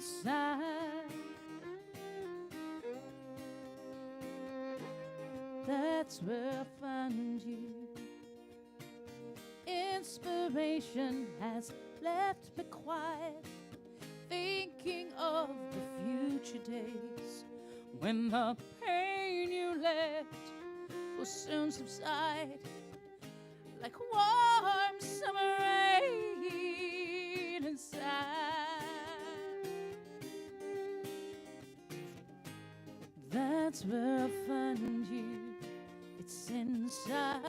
inside. That's where I find you. Inspiration has left me quiet, thinking of the future days when the pain you left will soon subside like warm summer rain inside. That's where I find you. It's inside.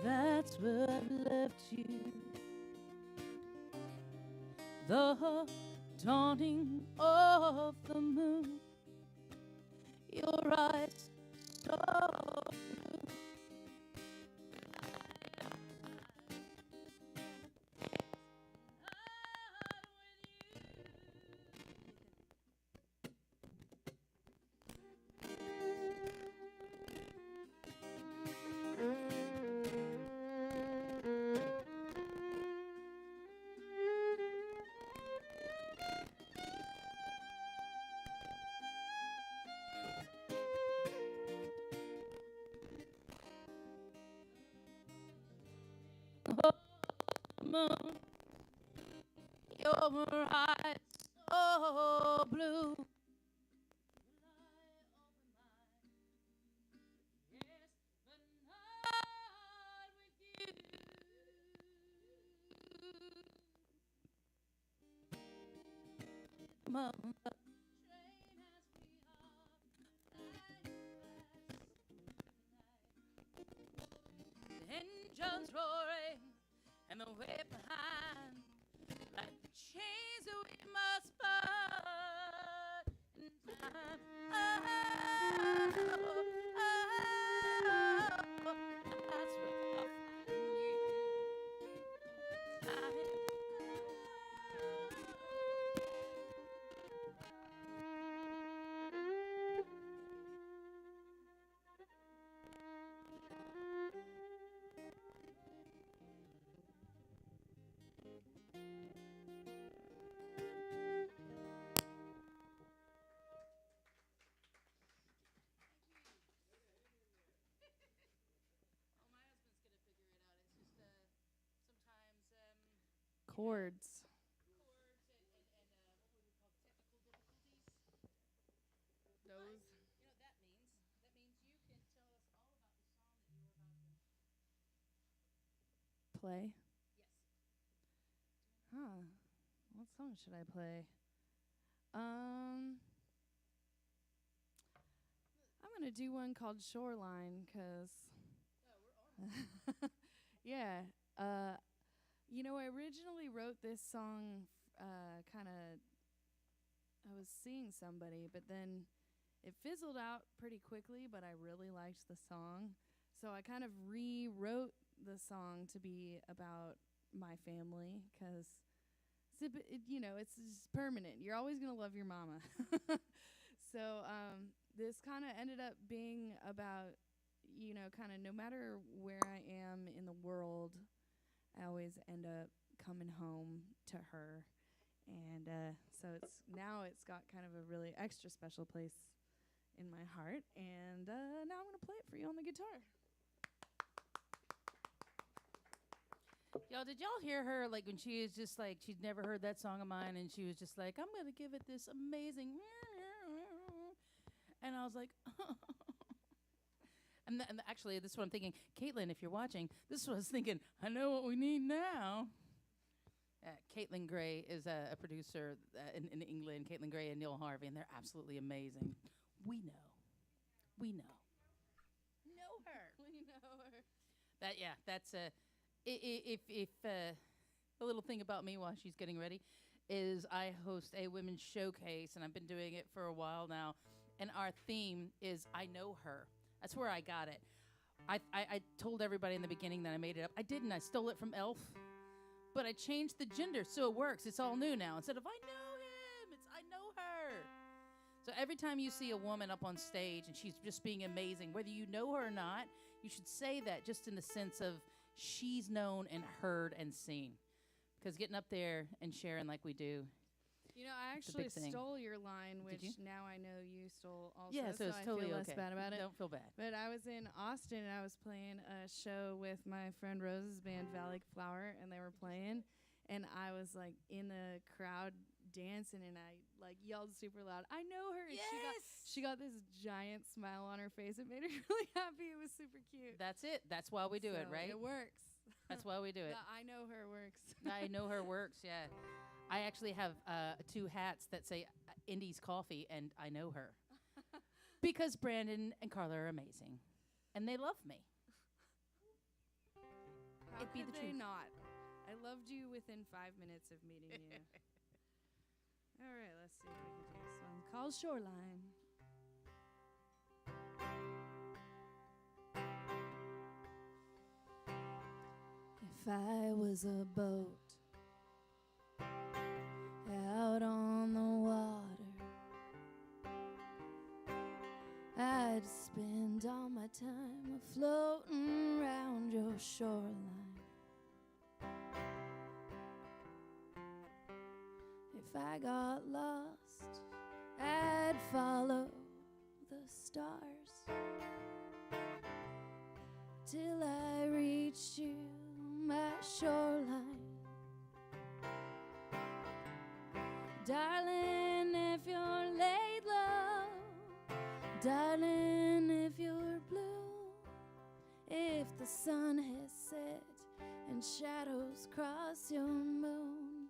That's where I've left you. The dawning of the moon, your eyes so blue. Moon, your eyes so blue. Yes, but not with you. Come on. The train has me off, the engine's roaring and the way behind, like the chains that we must part in time. Oh, that's what I find you. Chords. Those. You know what that means? That means you can tell us all about the song that you were about to play. Yes. Huh. What song should I play? I'm gonna do one called Shoreline, 'cause yeah. You know, I originally wrote this song I was seeing somebody, but then it fizzled out pretty quickly, but I really liked the song. So I kind of rewrote the song to be about my family, 'cause it's just permanent. You're always going to love your mama. So this kind of ended up being about, kind of no matter where I am in the world, I always end up coming home to her. And so it's got kind of a really extra special place in my heart. And now I'm going to play it for you on the guitar. Y'all, did y'all hear her, like, when she was just like, she'd never heard that song of mine, and she was just like, I'm going to give it this amazing, and I was like, and actually, this is what I'm thinking. Caitlin, if you're watching, this is what I was thinking. I know what we need now. Caitlin Gray is a producer in England. Caitlin Gray and Neil Harvey, and they're absolutely amazing. We know. Know her. We know her. That's if the little thing about me while she's getting ready is I host a women's showcase, and I've been doing it for a while now. And our theme is I know her. That's where I got it. I told everybody in the beginning that I made it up. I didn't. I stole it from Elf. But I changed the gender so it works. It's all new now. Instead of I know him, it's I know her. So every time you see a woman up on stage and she's just being amazing, whether you know her or not, you should say that just in the sense of she's known and heard and seen. Because getting up there and sharing like we do. You know, I It's a big actually thing. stole your line, Did you? which now I know you stole also. Yeah, so it's I totally feel okay. less bad about it. Don't feel bad. But I was in Austin and I was playing a show with my friend Rose's band Valley Flower, and they were playing, and I was like in the crowd dancing, and I like yelled super loud, "I know her!" And she got this giant smile on her face. It made her really happy. It was super cute. That's it. That's why we do it, So right? It works. That's why we do it. The I know her works. I know her works. Yeah, I actually have 2 hats that say Indy's Coffee, and I know her because Brandon and Carla are amazing, and they love me. How It'd be could the they truth. not? I loved you within 5 minutes of meeting you. All right, let's see if we can do this one. Called Shoreline. If I was a boat out on the water, I'd spend all my time floating around your shoreline. If I got lost, I'd follow the stars till I reached you, my shoreline. Darling, if you're laid low, darling, if you're blue, if the sun has set and shadows cross your moon,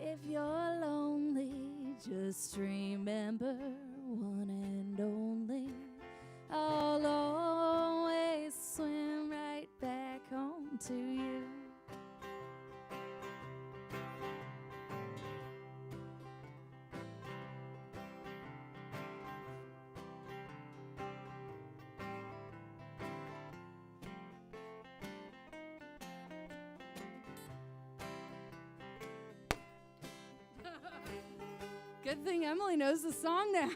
if you're lonely, just remember one and only, I'll always swim right back home to you. Good thing Emily knows the song now.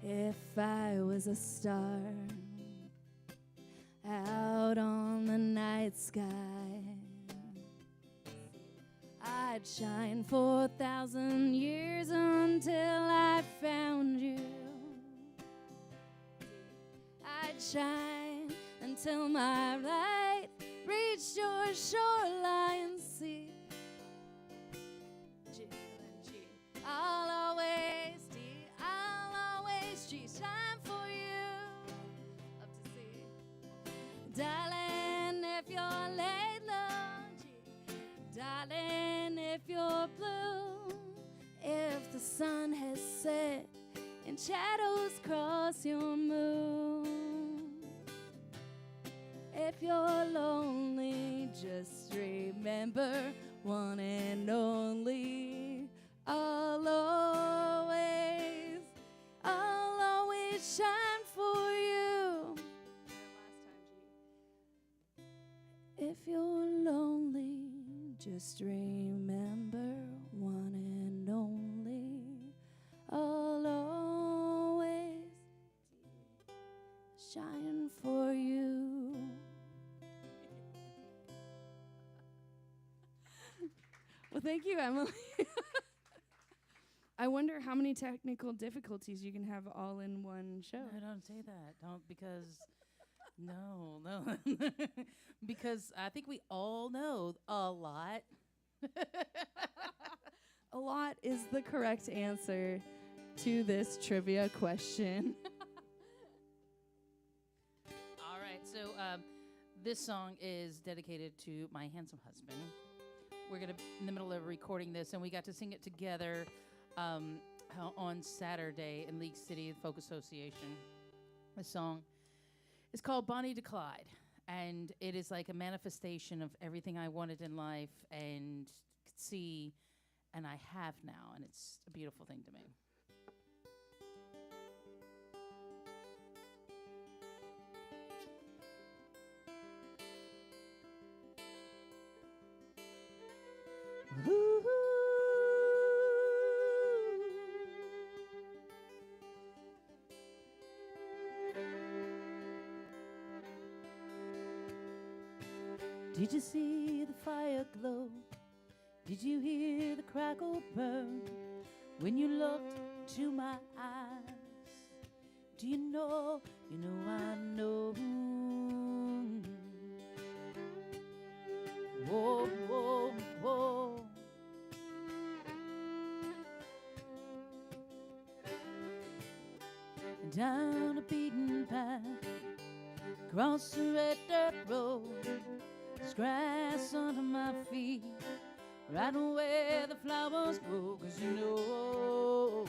If I was a star out on the night sky, I'd shine for 1,000 years until I found you. I'd shine until my light reached your shoreline sea. I'll always shine for you up to sea. Darling, if you're laid low, darling, if you're blue, if the sun has set and shadows cross your moon, if you're lonely, just remember one and only, I'll always shine for you. If you're lonely, just remember one and only, I'll always shine for you. Well, thank you, Emily. I wonder how many technical difficulties you can have all in one show. No, don't say that. Don't, because no. Because I think we all know a lot. A lot is the correct answer to this trivia question. All right, so this song is dedicated to my handsome husband. We're in the middle of recording this, and we got to sing it together on Saturday in League City Folk Association. The song is called Bonnie to Clyde, and it is like a manifestation of everything I wanted in life and could see, and I have now, and it's a beautiful thing to me. Ooh. Did you see the fire glow? Did you hear the crackle burn when you looked to my eyes? Do you know I know? Whoa, whoa, whoa. Down a beaten path, across the red dirt road, there's grass under my feet, right where the flowers grow, 'cause you know.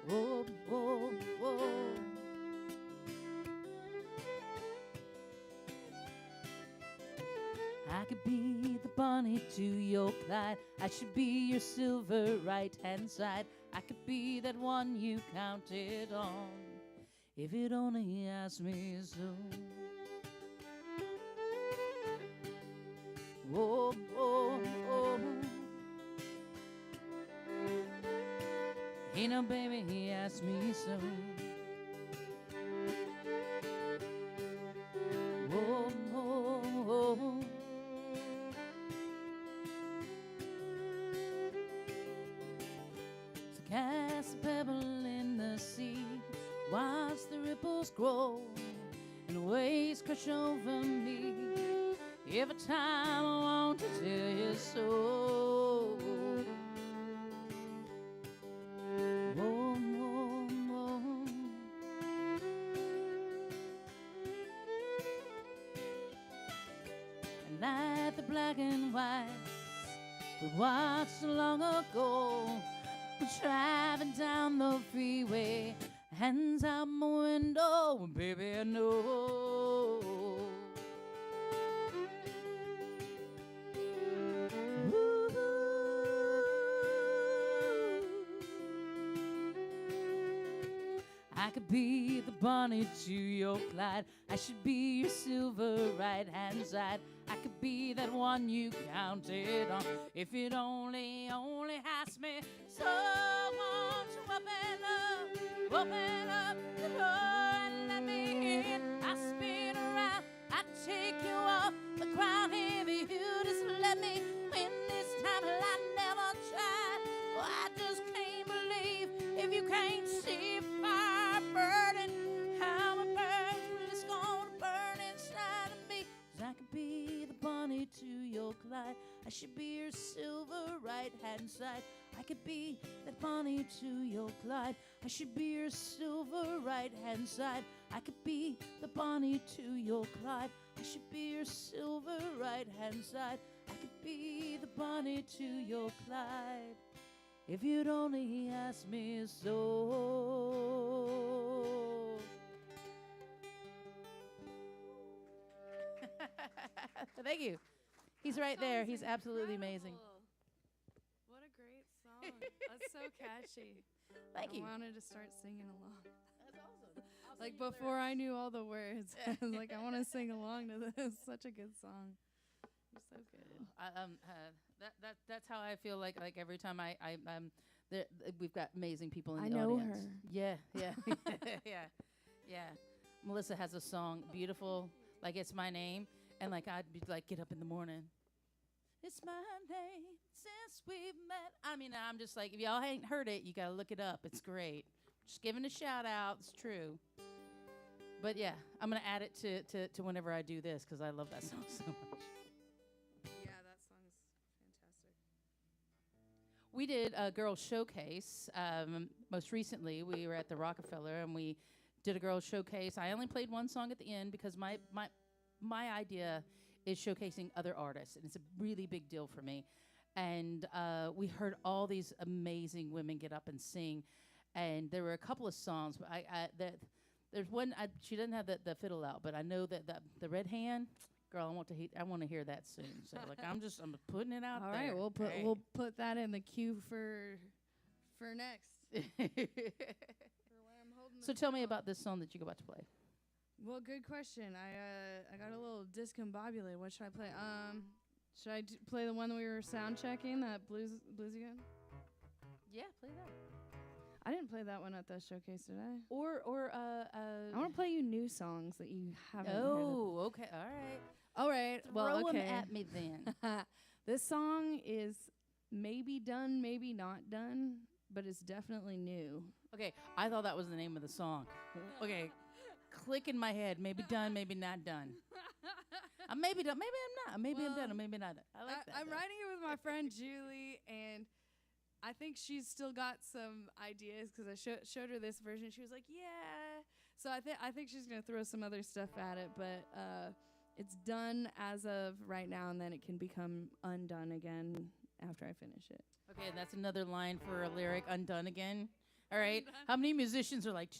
Whoa, whoa, whoa. I could be the Bonnie to your Clyde. I should be your silver right-hand side. I could be that one you counted on, if you'd only ask me so. Whoa, whoa, whoa. Hey now, baby, he asked me so. Whoa, whoa, whoa. So cast a pebble in the sea, watch the ripples grow, and waves crash over me every time I want to tell you so. Whoa, whoa, whoa. And like the black and white we watched long ago, driving down the freeway, hands out my window, baby, I know. I could be the Bonnie to your Clyde. I should be your silver right-hand side. I could be that one you counted on, if you'd only ask me. So won't you open up the door and let me in. I spin around, I take you off the ground. If you just let me win this time, I never tried. Oh, I just can't believe if you can't see fire burning, how my burns really gonna burn inside of me. 'Cause I could be the Bonnie to your Clyde. I should be your silver right-hand side. I could be that Bonnie to your Clyde. I should be your silver right-hand side. I could be the Bonnie to your Clyde. I should be your silver right-hand side. I could be the Bonnie to your Clyde, if you'd only ask me so. Thank you. He's right there. He's absolutely amazing. What a great song. That's so catchy. Thank you. I wanted to start singing along. That's awesome. Like before I knew all the words. I was like, I want to sing along to this. Such a good song. You're so good. That's how I feel like every time we've got amazing people in I the know audience. her. Yeah. Yeah. Melissa has a song, beautiful, like It's My Name, and like I'd be like, get up in the morning. It's my name since we've met. I mean, I'm just like, if y'all ain't heard it, you gotta look it up. It's great. Just giving a shout out. It's true. But yeah, I'm gonna add it to whenever I do this, because I love that song so much. Yeah, that song's fantastic. We did a girls showcase. Most recently, we were at the Rockefeller, and we did a girls showcase. I only played one song at the end because my idea is showcasing other artists, and it's a really big deal for me. And we heard all these amazing women get up and sing, and there were a couple of songs. But there's one. She doesn't have the fiddle out, but I know that the red hand. Girl, I want to hear that soon. So like I'm putting it out All there. right, we'll put that in the queue for next. So tell me about this song that you're about to play. Well, good question. I got a little discombobulated. What should I play? Should I play the one that we were sound checking, that bluesy one? Yeah, play that. I didn't play that one at the showcase, did I? Or I want to play you new songs that you haven't heard. Oh, okay. All right. All right. Well, Throw okay. 'em at me then. This song is maybe done, maybe not done, but it's definitely new. Okay, I thought that was the name of the song. Okay, click in my head. Maybe done, maybe not done. Maybe done, maybe I'm not. Maybe I'm done, or maybe not done. I like that. I'm writing it with my friend Julie, and I think she's still got some ideas because I showed her this version. She was like, "Yeah." So I think she's gonna throw some other stuff at it, but it's done as of right now, and then it can become undone again after I finish it. Okay, that's another line for a lyric. Undone again. All right. How many musicians are like?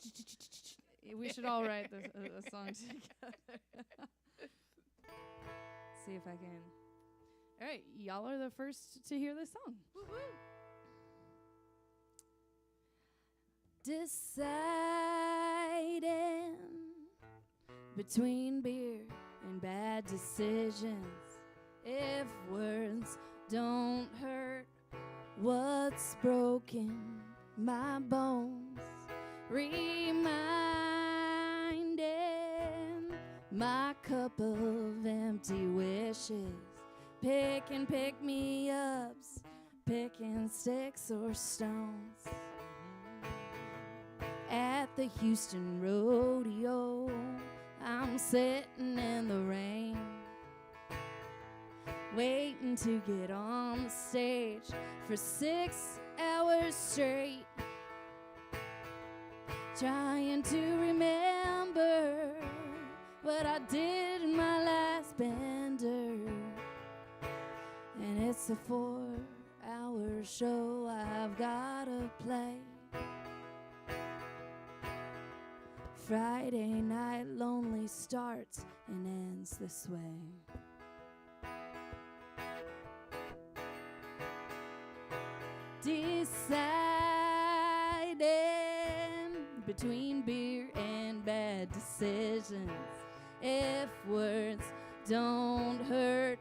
We should all write a song together. See if I can. All right, y'all are the first to hear this song. Woo-hoo. Deciding between beer and bad decisions. If words don't hurt what's broken my bones, reminding my cup of empty wishes, pick me ups, picking sticks or stones. At the Houston rodeo, I'm sitting in the rain, waiting to get on the stage for 6 hours straight, trying to remember what I did in my last bender. And it's a 4-hour show I've gotta play. Friday night lonely starts and ends this way. Deciding between beer and bad decisions. If words don't hurt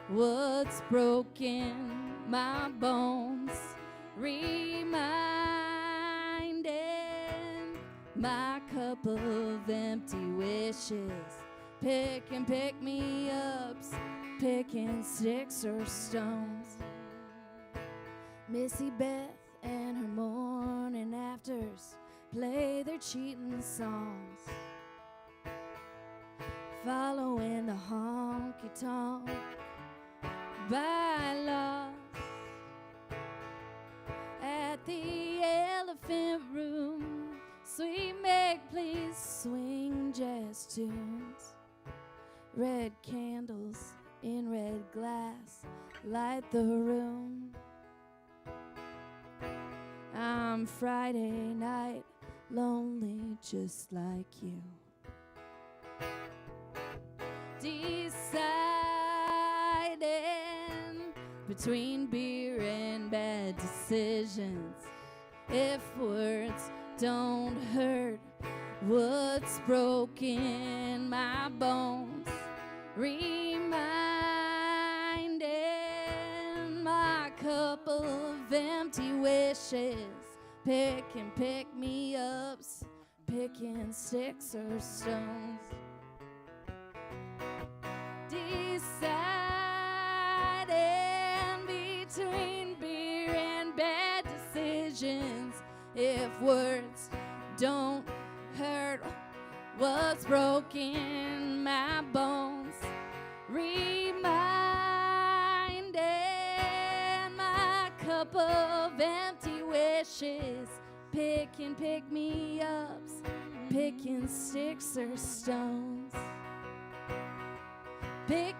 what's broken my bones, reminding my cup of empty wishes, pick me ups, picking sticks or stones. Missy Beth and her morning afters play their cheating songs, following the honky-tonk bylaws. At the Elephant Room, Sweet Meg, please swing jazz tunes. Red candles in red glass light the room. I'm Friday night lonely just like you. Deciding between beer and bad decisions. If words don't hurt what's broken my bones, reminding my cup of empty wishes, pick me ups, picking sticks or stones. Deciding between beer and bad decisions. If words don't hurt what's broken my bones, reminding my cup of empty wishes, pick me ups, picking sticks or stones. Pick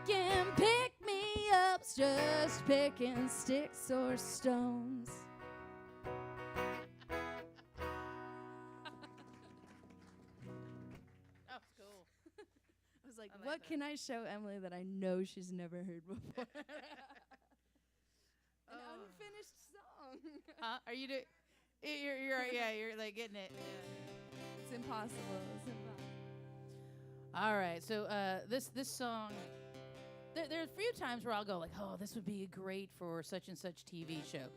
me ups, just picking sticks or stones. That was cool. I was like, I like what that. can I show Emily that I know she's never heard before? An unfinished song. Are you doing? You're right. Yeah, you're like getting it. It's impossible. All right. So this song There's a few times where I'll go like, oh, this would be great for such and such TV show.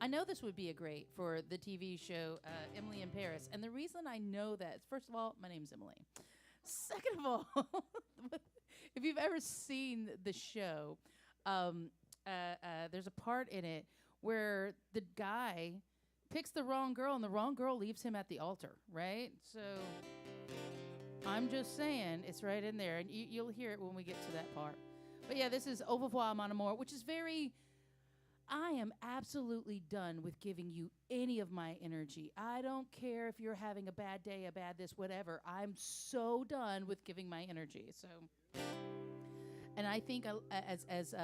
I know this would be a great for the TV show Emily in Paris. And the reason I know that is, first of all, my name's Emily. Second of all, if you've ever seen the show, there's a part in it where the guy picks the wrong girl and the wrong girl leaves him at the altar, right? So I'm just saying, it's right in there, and you'll hear it when we get to that part. But yeah, this is Au revoir, mon amour, which is very, I am absolutely done with giving you any of my energy. I don't care if you're having a bad day, a bad this, whatever. I'm so done with giving my energy. So, and I think as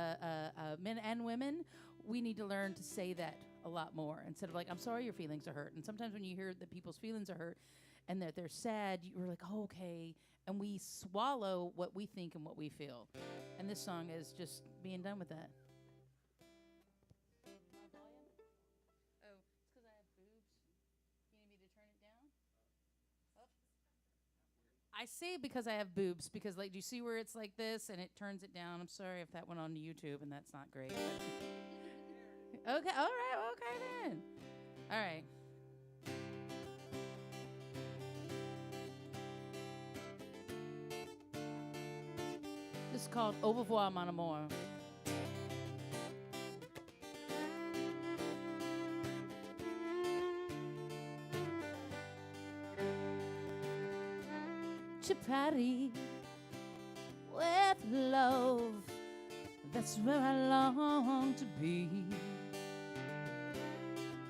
men and women, we need to learn to say that a lot more instead of like, I'm sorry your feelings are hurt. And sometimes when you hear that people's feelings are hurt and that they're sad, you're like, oh, okay. And we swallow what we think and what we feel. And this song is just being done with that. I say it because I have boobs, because like, do you see where it's like this and it turns it down? I'm sorry if that went on YouTube and that's not great. Okay, all right, okay then. All right. This is called Au revoir, mon amour. To Paris with love, that's where I long to be.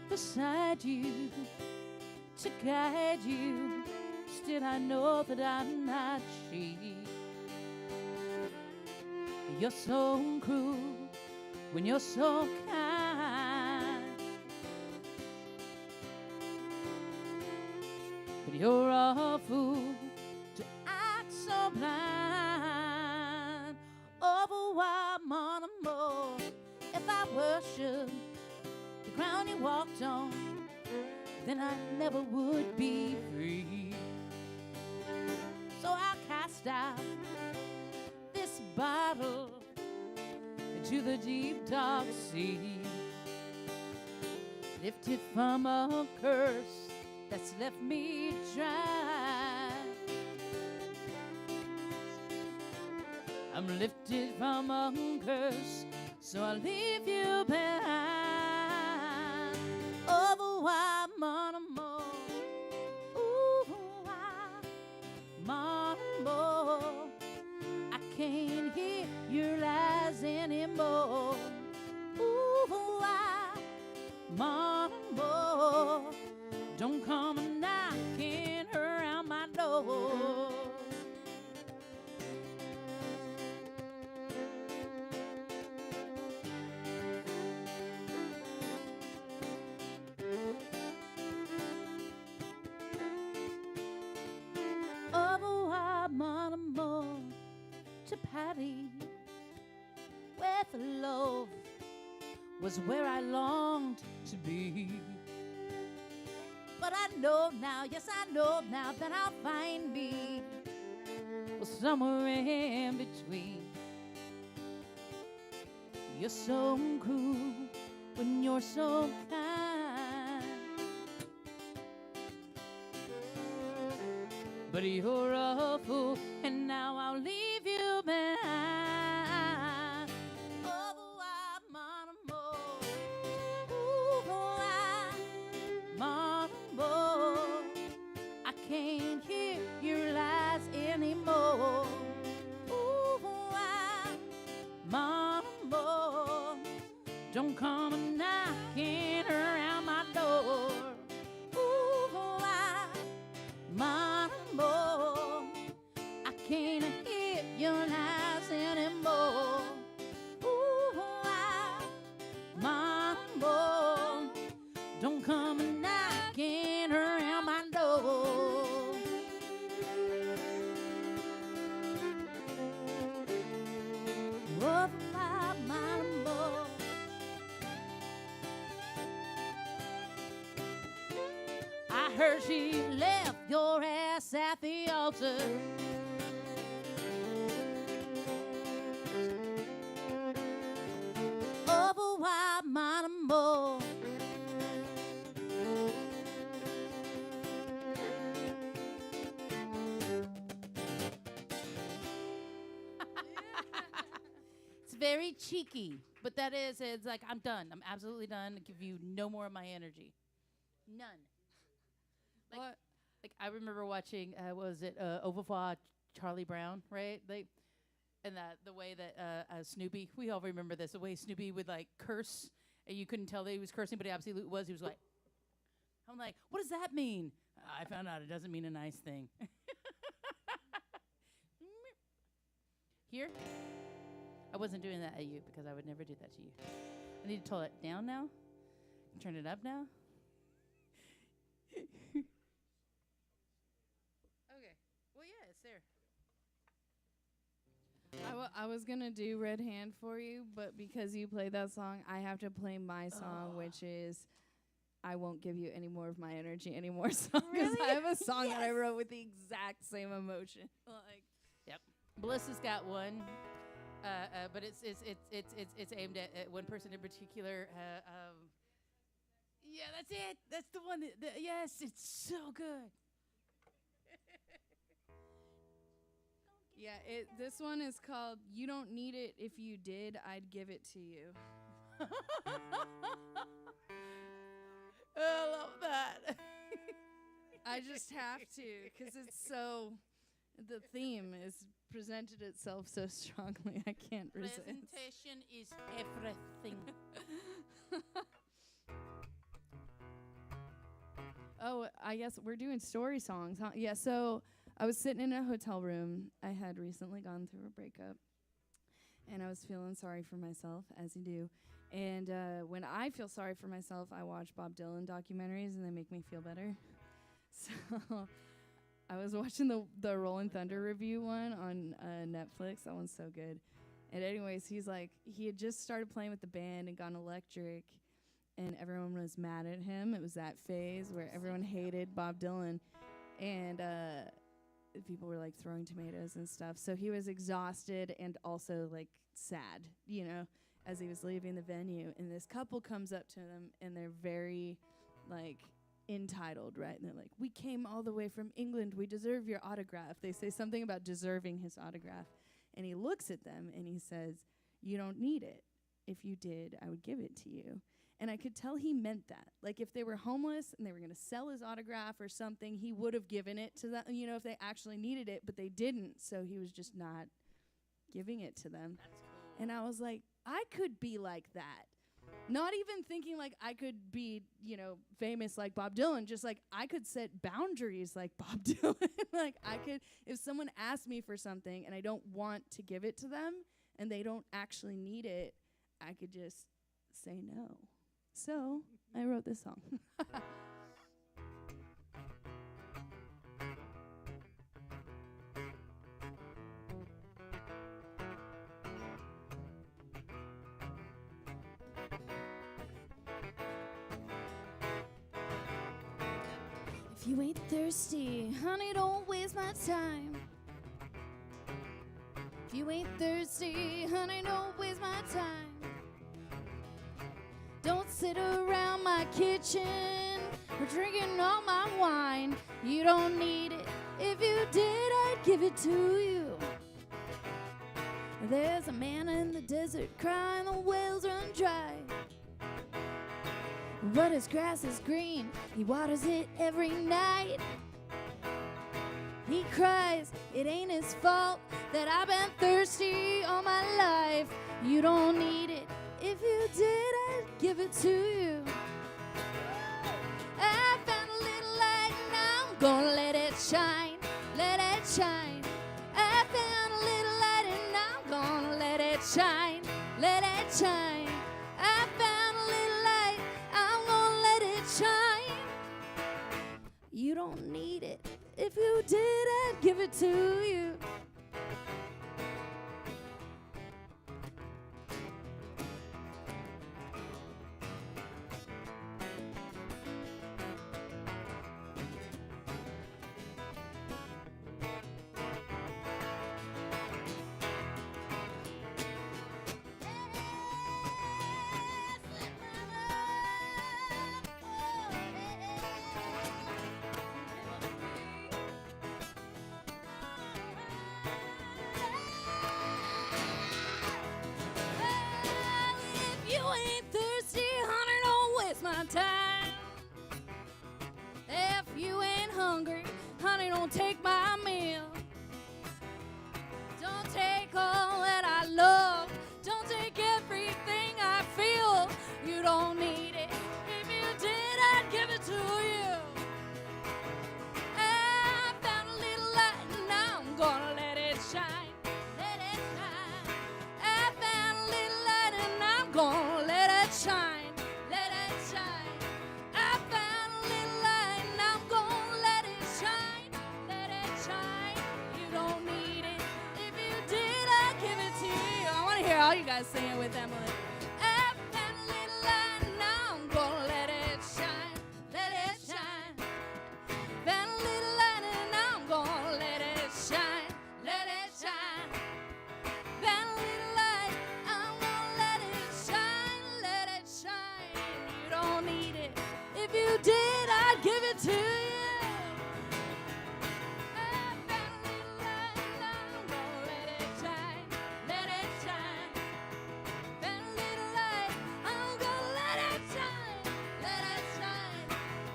Beside you, to guide you, still I know that I'm not she. You're so cruel when you're so kind, but you're a fool to act so blind. Au revoir, mon amour. If I worship the ground you walked on, then I never would be free. So I cast out this bottle into the deep dark sea, lifted from a curse that's left me dry. I'm lifted from a curse, so I leave you behind. Au revoir, mon amour. Au revoir, mon amour. I can't hear your lies anymore. Au revoir, mon amour. Don't come knocking around my door. Au revoir, mon amour, to Paris with love was where I longed to be. But I know now, yes I know now, that I'll find me somewhere in between. You're so cruel when you're so kind, but you're a fool, and now I'll leave you behind. Au revoir, mon amour. Au revoir, mon amour. I can't hear your lies anymore. Au revoir, mon amour. Don't come knocking around my door. Au revoir, mon amour. I can't hear your lies anymore. Au revoir, mon amour. Don't come knocking around my door. Au revoir, mon amour. I heard she left your ass at the altar. very cheeky, but it's like, I'm done. I'm absolutely done. I give you no more of my energy. None. Like, What? like I remember watching, what was it, Au revoir, Charlie Brown, right? And the way that Snoopy, we all remember this, the way Snoopy would like curse, and you couldn't tell that he was cursing, but he absolutely was. He was like, I'm like, what does that mean? I found out it doesn't mean a nice thing. Here, I wasn't doing that at you because I would never do that to you. I need to tone it down now. Turn it up now. Okay. Well, yeah, it's there. I was going to do Red Hand for you, but because you played that song, I have to play my song, which is I Won't Give You Any More of My Energy Anymore song. Because Really? I have a song that I wrote with the exact same emotion. Like, Yep. Melissa's got one, but it's aimed at one person in particular. Yeah, that's it. That's the one. Yes, it's so good. yeah, this one is called You Don't Need It. If You Did, I'd Give It to You. I love that. I just have to, because it's so, the theme is presented itself so strongly, I can't resist. Presentation is everything. Oh, I guess we're doing story songs, huh? Yeah, so I was sitting in a hotel room. I had recently gone through a breakup, and I was feeling sorry for myself, as you do. And when I feel sorry for myself, I watch Bob Dylan documentaries, and they make me feel better. So I was watching the Rolling Thunder review one on Netflix. That one's so good. And anyways, he had just started playing with the band and gone electric, and everyone was mad at him. It was that phase where everyone hated Bob Dylan, and people were like throwing tomatoes and stuff. So he was exhausted and also like sad, as he was leaving the venue. And this couple comes up to him, and they're very like entitled, right? And they're like, "We came all the way from England. We deserve your autograph." They say something about deserving his autograph. And he looks at them and he says, "You don't need it. If you did, I would give it to you." And I could tell he meant that. Like, if they were homeless and they were going to sell his autograph or something, he would have given it to them, if they actually needed it, but they didn't. So he was just not giving it to them. That's cool. And I was like, I could be like that. Not even thinking like I could be, famous like Bob Dylan, just like I could set boundaries like Bob Dylan. Like I could, if someone asked me for something and I don't want to give it to them and they don't actually need it, I could just say no. So I wrote this song. If you ain't thirsty, honey, don't waste my time. If you ain't thirsty, honey, don't waste my time. Don't sit around my kitchen or drinking all my wine. You don't need it. If you did, I'd give it to you. There's a man in the desert crying, the wells run dry. But his grass is green, he waters it every night. He cries, it ain't his fault that I've been thirsty all my life. You don't need it. If you did, I'd give it to you. I found a little light, now I'm gonna let it shine, let it shine. I found a little light, and now I'm gonna let it shine, let it shine. I found a little light, I'm gonna let it shine. You don't need it. If you did, I'd give it to you. time. If you ain't hungry, honey, don't take my meal. Don't take all that I love. Don't take everything I feel. You don't need it. If you did, I'd give it to you. I found a little light and now I'm gonna let it shine. Let it shine. I found a little light and I'm gonna let it shine. Let it shine. I found a little light and I'm gonna let it shine. Let it shine. You don't need it. If you did, I'd give it to you. I want to hear all you guys sing it with Emily. I found a little light and now I'm gonna let it shine. Let it shine. Found a little light and now I'm gonna let it shine. Let it shine. Found a little light, I'm gonna let it shine. Let it shine. You don't need it. If you did, I'd give it to you. I found a little light and I'm gonna let it shine. Let it shine. Found a little light, I'm gonna let it shine. Let it shine.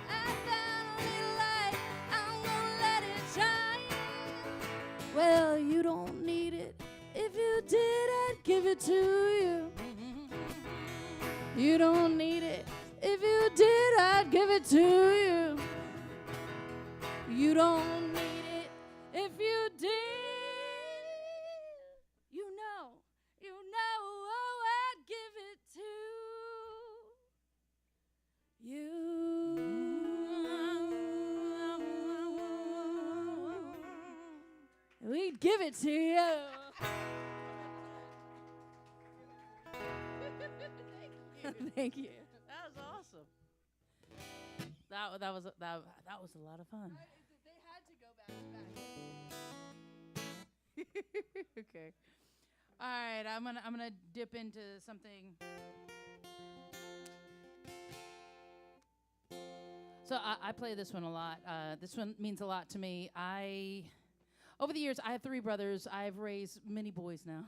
I found a little light, I'm gonna let it shine. Well, you don't need it. If you did, I'd give it to you. You don't need it. If you did, I'd give it to you. You don't need it. If you did, you know, oh, I'd give it to you. We'd give it to you. Thank you. That was awesome. That was a lot of fun. They had to go back to back. Okay. All right, I'm gonna dip into something. So I play this one a lot. This one means a lot to me. Over the years, I have 3 brothers. I've raised many boys now.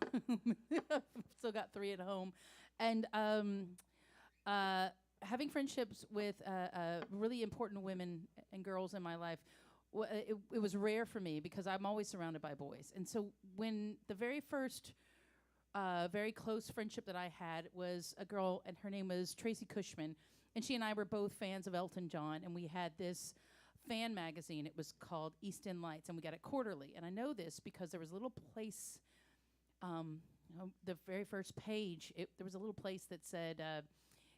Still got 3 at home, and having friendships with really important women and girls in my life, it was rare for me because I'm always surrounded by boys. And so when the very first very close friendship that I had was a girl, and her name was Tracy Cushman, and she and I were both fans of Elton John, and we had this fan magazine. It was called East End Lights, and we got it quarterly. And I know this because there was a little place, the very first page, there was a little place that said,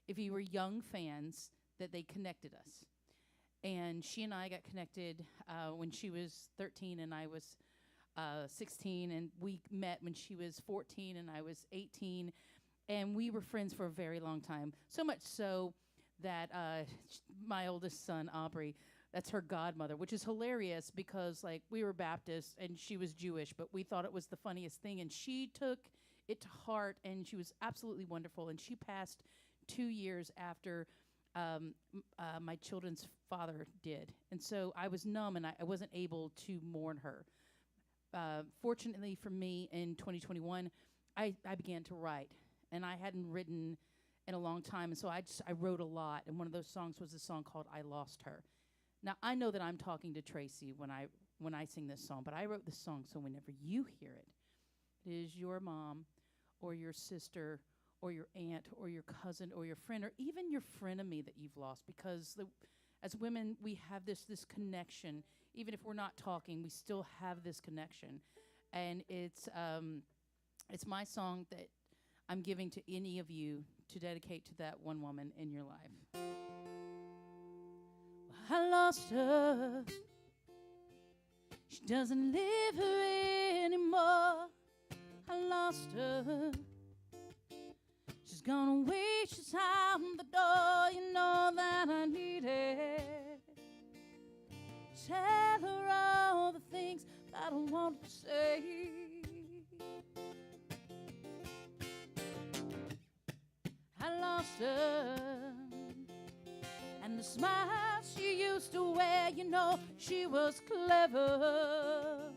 if you were young fans, that they connected us. And she and I got connected when she was 13 and I was 16, and we met when she was 14 and I was 18, and we were friends for a very long time. So much so that my oldest son, Aubrey, that's her godmother, which is hilarious because, like, we were Baptist and she was Jewish, but we thought it was the funniest thing, and she took it to heart, and she was absolutely wonderful. And she passed 2 years after my children's father did. And so I was numb, and I wasn't able to mourn her. Fortunately for me, in 2021, I began to write, and I hadn't written in a long time, and so I wrote a lot, and one of those songs was a song called I Lost Her. Now, I know that I'm talking to Tracy when I sing this song, but I wrote this song so whenever you hear it, it is your mom or your sister or your aunt or your cousin or your friend or even your frenemy that you've lost, because as women, we have this connection. Even if we're not talking, we still have this connection. And it's my song that I'm giving to any of you to dedicate to that one woman in your life. I lost her. She doesn't live here anymore. I lost her. She's gone away, she's out the door. You know that I need it. Tell her all the things that I want to say. I lost her. And the smile she used to wear, you know, she was clever.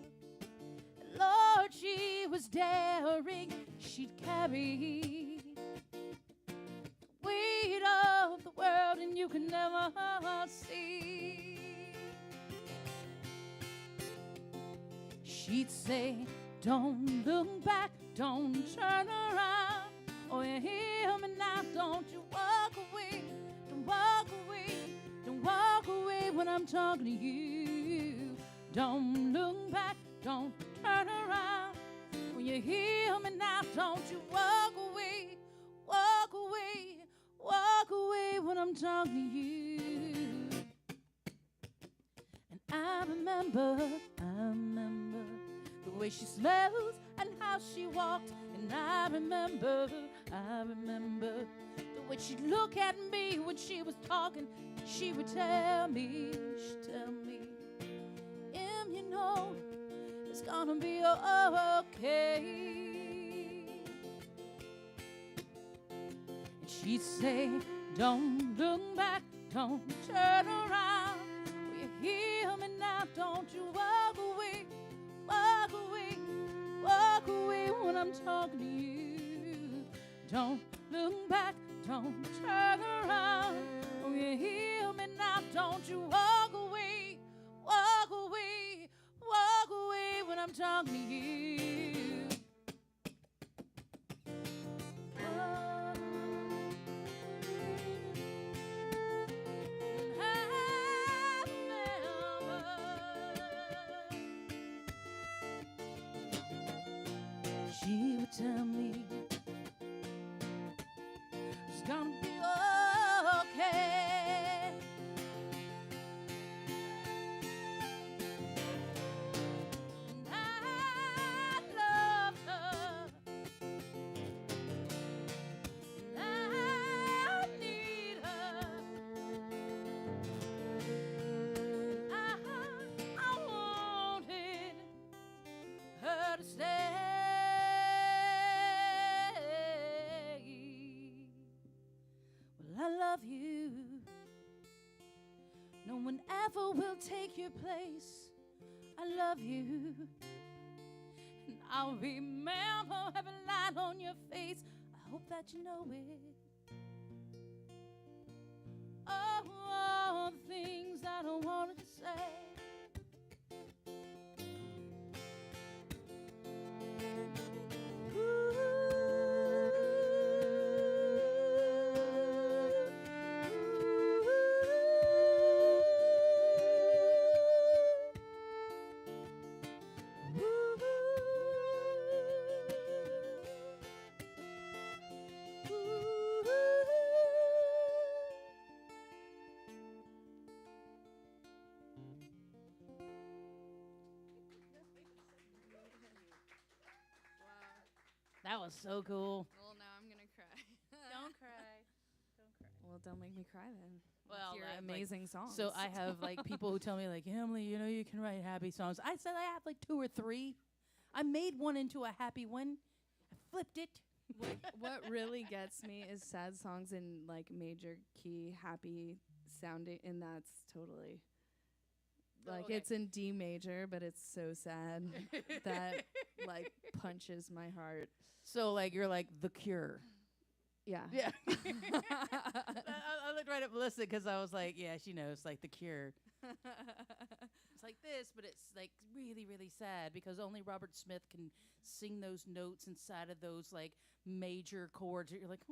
Lord, she was daring. She'd carry the weight weight of the world and you can never see. She'd say, don't look back, don't turn around. Oh, you hear me now, don't you walk away. Don't walk away, don't walk away when I'm talking to you. Don't look back, don't turn around. When you hear me now, don't you walk away, walk away, walk away when I'm talking to you. And I remember the way she smells and how she walked. And I remember the way she'd look at me when she was talking. She would tell me, you know, it's gonna be okay. And she'd say, don't look back, don't turn around. Will you hear me now? Don't you walk away, walk away, walk away when I'm talking to you. Don't look back, don't turn around. Will you hear me now? Don't you walk away, walk away, walk away when I'm talking to you. Oh. I remember she would tell me it's gonna be okay. Will take your place. I love you, and I'll remember having light on your face. I hope that you know it. Oh, all the things I don't want to say. That was so cool. Well, now I'm gonna cry. Don't cry. Don't cry. Well, don't make me cry then. Well, your like, amazing songs. So I have like people who tell me like, Emily, you know, you can write happy songs. I said I have like 2 or 3. I made one into a happy one. I flipped it. What really gets me is sad songs in like major key, happy sounding, and that's totally like it's in D major, but it's so sad that like punches my heart. So like you're like The Cure. Yeah. Yeah. I looked right at Melissa because I was like, yeah, she knows, like The Cure. It's like this, but it's like really, really sad because only Robert Smith can sing those notes inside of those like major chords. You're like,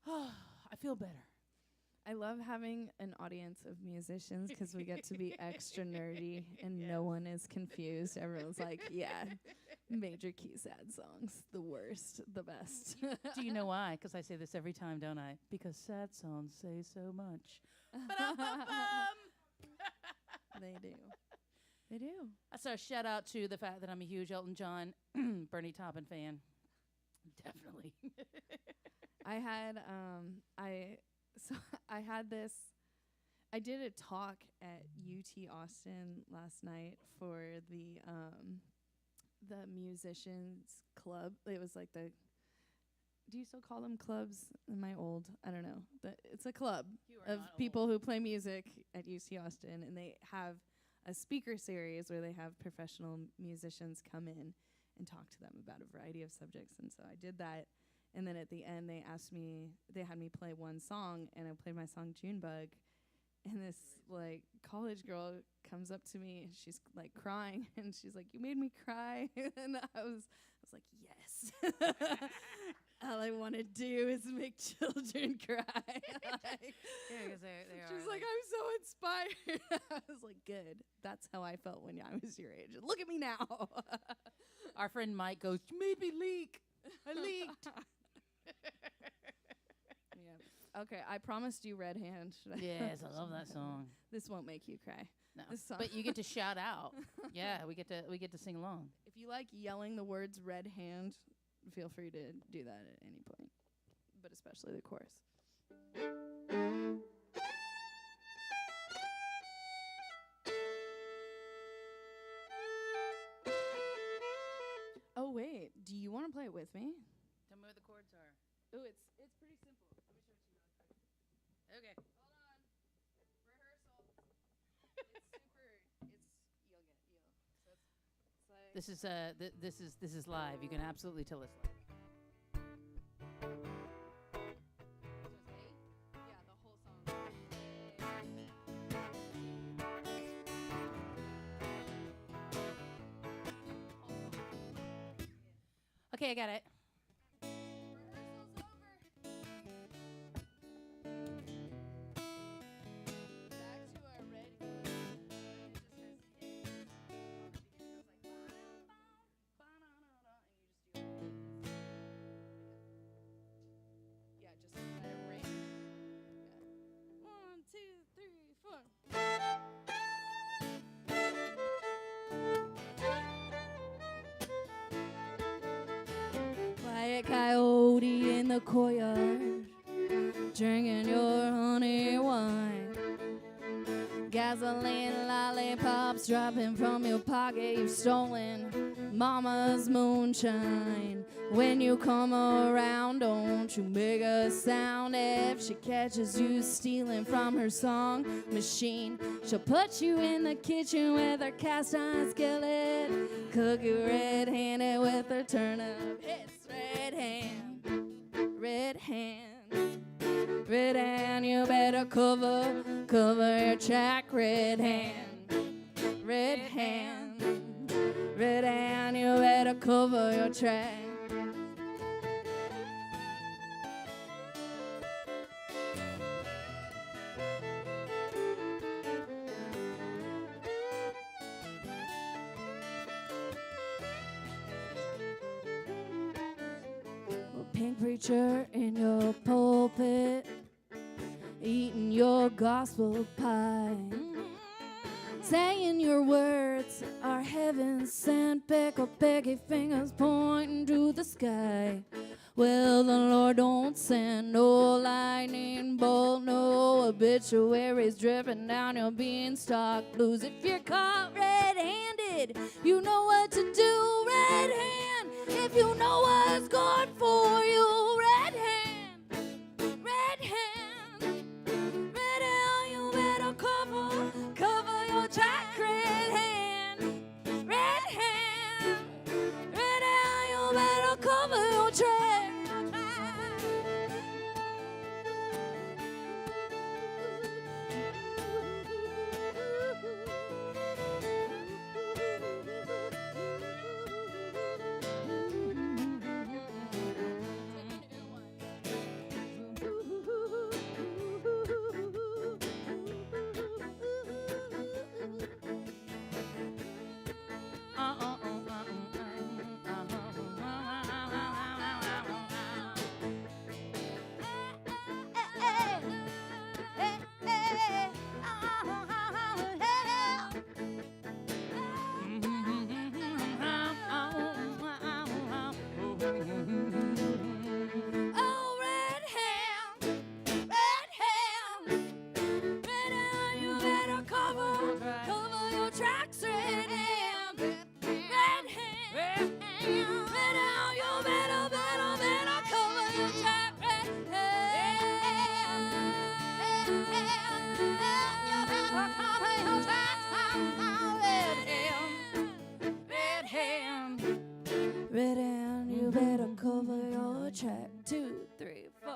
oh, I feel better. I love having an audience of musicians because we get to be extra nerdy and no one is confused. Everyone's like, yeah, major key sad songs, the worst, the best. Do you know why? Because I say this every time, don't I? Because sad songs say so much. They do. They do. So shout out to the fact that I'm a huge Elton John, Bernie Taupin fan. Definitely. I did a talk at UT Austin last night for the musicians club. It was like do you still call them clubs? Am I old? I don't know. But it's a club of people who play music at UT Austin, and they have a speaker series where they have professional musicians come in and talk to them about a variety of subjects. And so I did that, And then at the end, they had me play one song, and I played my song Junebug. And this like college girl comes up to me, and she's like crying, and she's like, "You made me cry." And I was like, "Yes." All I want to do is make children cry. Like, Yeah, 'cause they she was are, like, "I'm so inspired." I was like, "Good. That's how I felt when I was your age. Look at me now." Our friend Mike goes, "You made me leak. I leaked." Yeah. Okay, I promised you Red Hand. Yes, I love that song. This won't make you cry. No, This song. but you get to shout out. Yeah, we get to sing along. If you like yelling the words Red Hand, feel free to do that at any point, but especially the chorus. Oh wait, do you want to play it with me? Tell me what the chords are. Oh, it's pretty simple. Let me show it to you really quick. Okay. Hold on. Rehearsal. It's you'll get. So it's like This is live. You can absolutely tell it's live. So it's A? Yeah, the whole song. Okay, I got it. Rehearsal's over. Back to our red chord. It just has A. It goes like ba-dum-bum, ba-da-da-da, and you just do it. Yeah, just let it ring. Yeah. 1, 2, 3, 4. Quiet coyote in the courtyard, drinking your honey wine. Gasoline lollipops dropping from your pocket. You've stolen mama's moonshine. When you come around, don't you make a sound. If she catches you stealing from her song machine, she'll put you in the kitchen with her cast iron skillet. Cook you red-handed with her turnip. It's red hand, red hand, red hand. You better cover your track. Red hand, red hand, red hand. You better cover your track. Pink preacher in your pulpit, eating your gospel pie, saying your words are heaven sent. Pickle picky fingers pointing to the sky. Well, the Lord don't send no lightning bolt, no obituaries dripping down your beanstalk blues. If you're caught red-handed, you know what to do. Red hand, if you know what's good for you. Red hand, red hand, red hand. You better cover your track. Red hand, red hand, red hand. You better cover your track. Red hand, you better cover your a track, 2, 3, 4.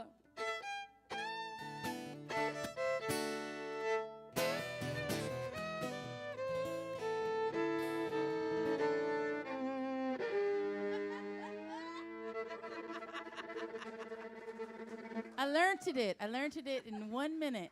I learned it in 1 minute.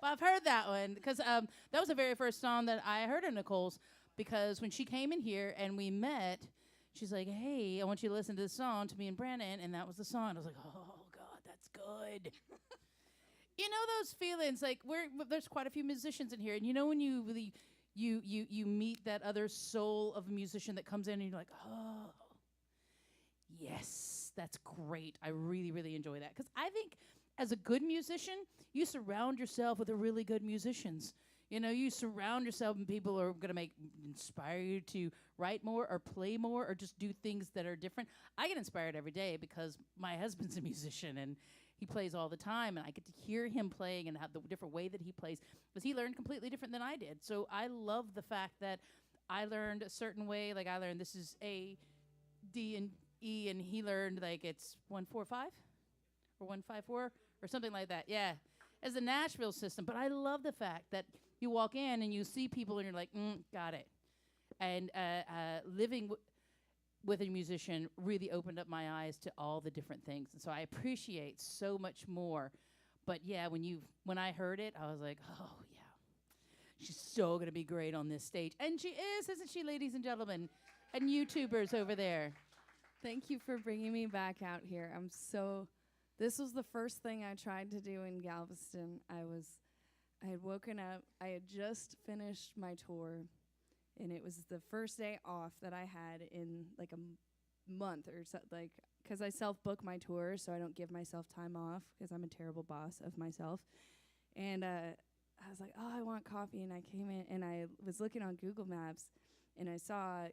But I've heard that one because that was the very first song that I heard of Nicole's, because when she came in here and we met, she's like, hey, I want you to listen to this song to me and Brandon, and that was the song. I was like, oh, God, that's good. You know those feelings, like there's quite a few musicians in here, and you know when you really, you meet that other soul of a musician that comes in and you're like, oh, yes, that's great. I really, really enjoy that. Because I think as a good musician, you surround yourself with the really good musicians. You know, you surround yourself with people who are going to inspire you to write more or play more or just do things that are different. I get inspired every day because my husband's a musician and he plays all the time, and I get to hear him playing and have the different way that he plays, because he learned completely different than I did. So I love the fact that I learned a certain way. Like I learned this is A, D, and E, and he learned like it's 1-4-5 or 1-5-4 or something like that. Yeah, as a Nashville system. But I love the fact that you walk in and you see people and you're like, got it. And living with a musician really opened up my eyes to all the different things. And so I appreciate so much more. But yeah, when I heard it, I was like, oh yeah, she's so gonna be great on this stage. And she is, isn't she, ladies and gentlemen, and YouTubers over there. Thank you for bringing me back out here. This was the first thing I tried to do in Galveston. I had woken up, I had just finished my tour, and it was the first day off that I had in like a month or so, like, because I self-book my tour, so I don't give myself time off, because I'm a terrible boss of myself. And I was like, oh, I want coffee, and I came in, and I was looking on Google Maps, and I saw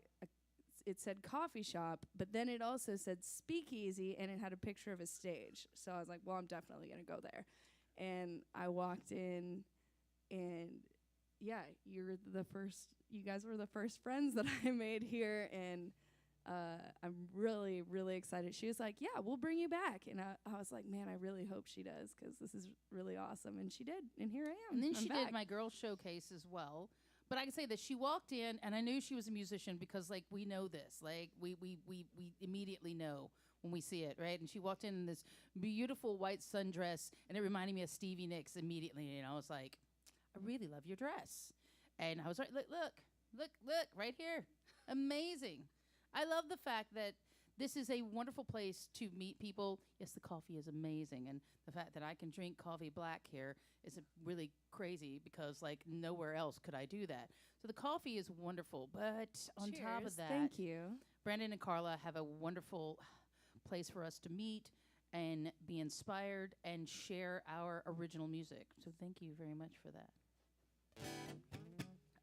it said coffee shop, but then it also said speakeasy, and it had a picture of a stage. So I was like, well, I'm definitely going to go there. And I walked in, and yeah, you guys were the first friends that I made here, and I'm really, really excited. She was like, yeah, we'll bring you back. And I was like, man, I really hope she does, because this is really awesome. And she did, and here I am. And then I'm she back. did my girl showcase as well. But I can say that she walked in, and I knew she was a musician because, like, we know this. Like, we immediately know when we see it, right? And she walked in this beautiful white sundress, and it reminded me of Stevie Nicks immediately. You know, I was like, I really love your dress. And I was like, look, right here. Amazing. I love the fact that this is a wonderful place to meet people. Yes, the coffee is amazing. And the fact that I can drink coffee black here is really crazy, because, like, nowhere else could I do that. So the coffee is wonderful. But on top of that, thank you. Brandon and Carla have a wonderful place for us to meet and be inspired and share our original music. So thank you very much for that.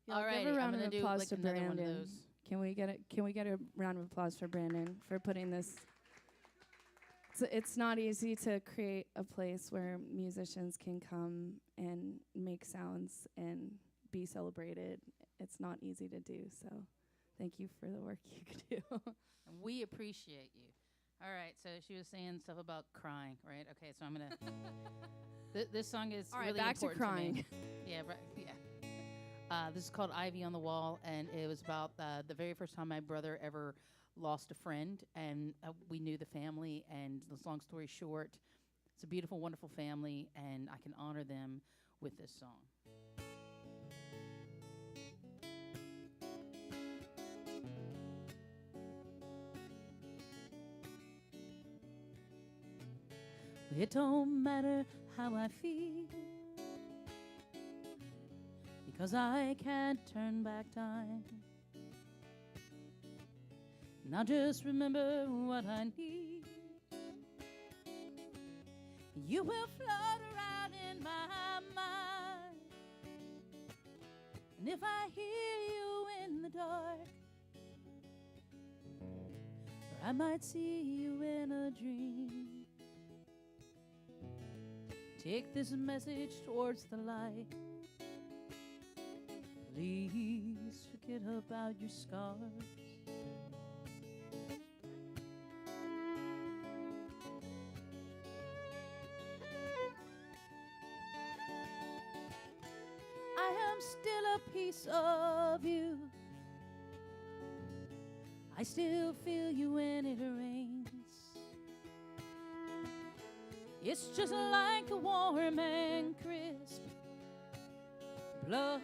Yeah, All right, give a round I'm of gonna do applause like to another Brandon. one of those. Can we get a round of applause for Brandon for putting this? It's not easy to create a place where musicians can come and make sounds and be celebrated. It's not easy to do. So, thank you for the work you do. We appreciate you. All right, so she was saying stuff about crying, right? Okay, so I'm gonna. This song is All right, really back to important crying. me. Yeah, right. Yeah. This is called Ivy on the Wall, and it was about the very first time my brother ever lost a friend, and we knew the family, and this long story short, it's a beautiful, wonderful family, and I can honor them with this song. It don't matter how I feel, because I can't turn back time. Now just remember what I need. You will float around in my mind, and if I hear you in the dark, or I might see you in a dream, take this message towards the light. Please forget about your scars. I'm still a piece of you. I still feel you when it rains. It's just like the warm and crisp blood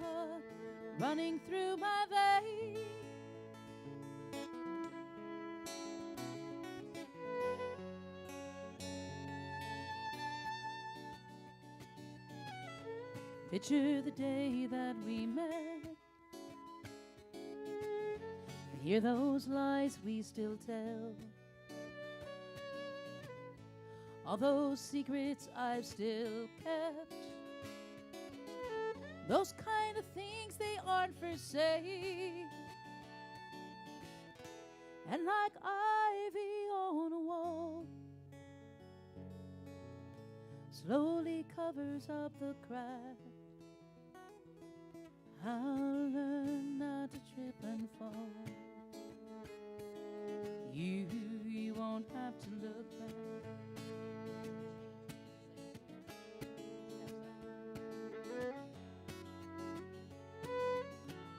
running through my veins. Picture the day that we met. Hear those lies we still tell. All those secrets I've still kept. Those kind of things, they aren't for sale. And like ivy on a wall, slowly covers up the cracks. I'll learn not to trip and fall. You won't have to look back.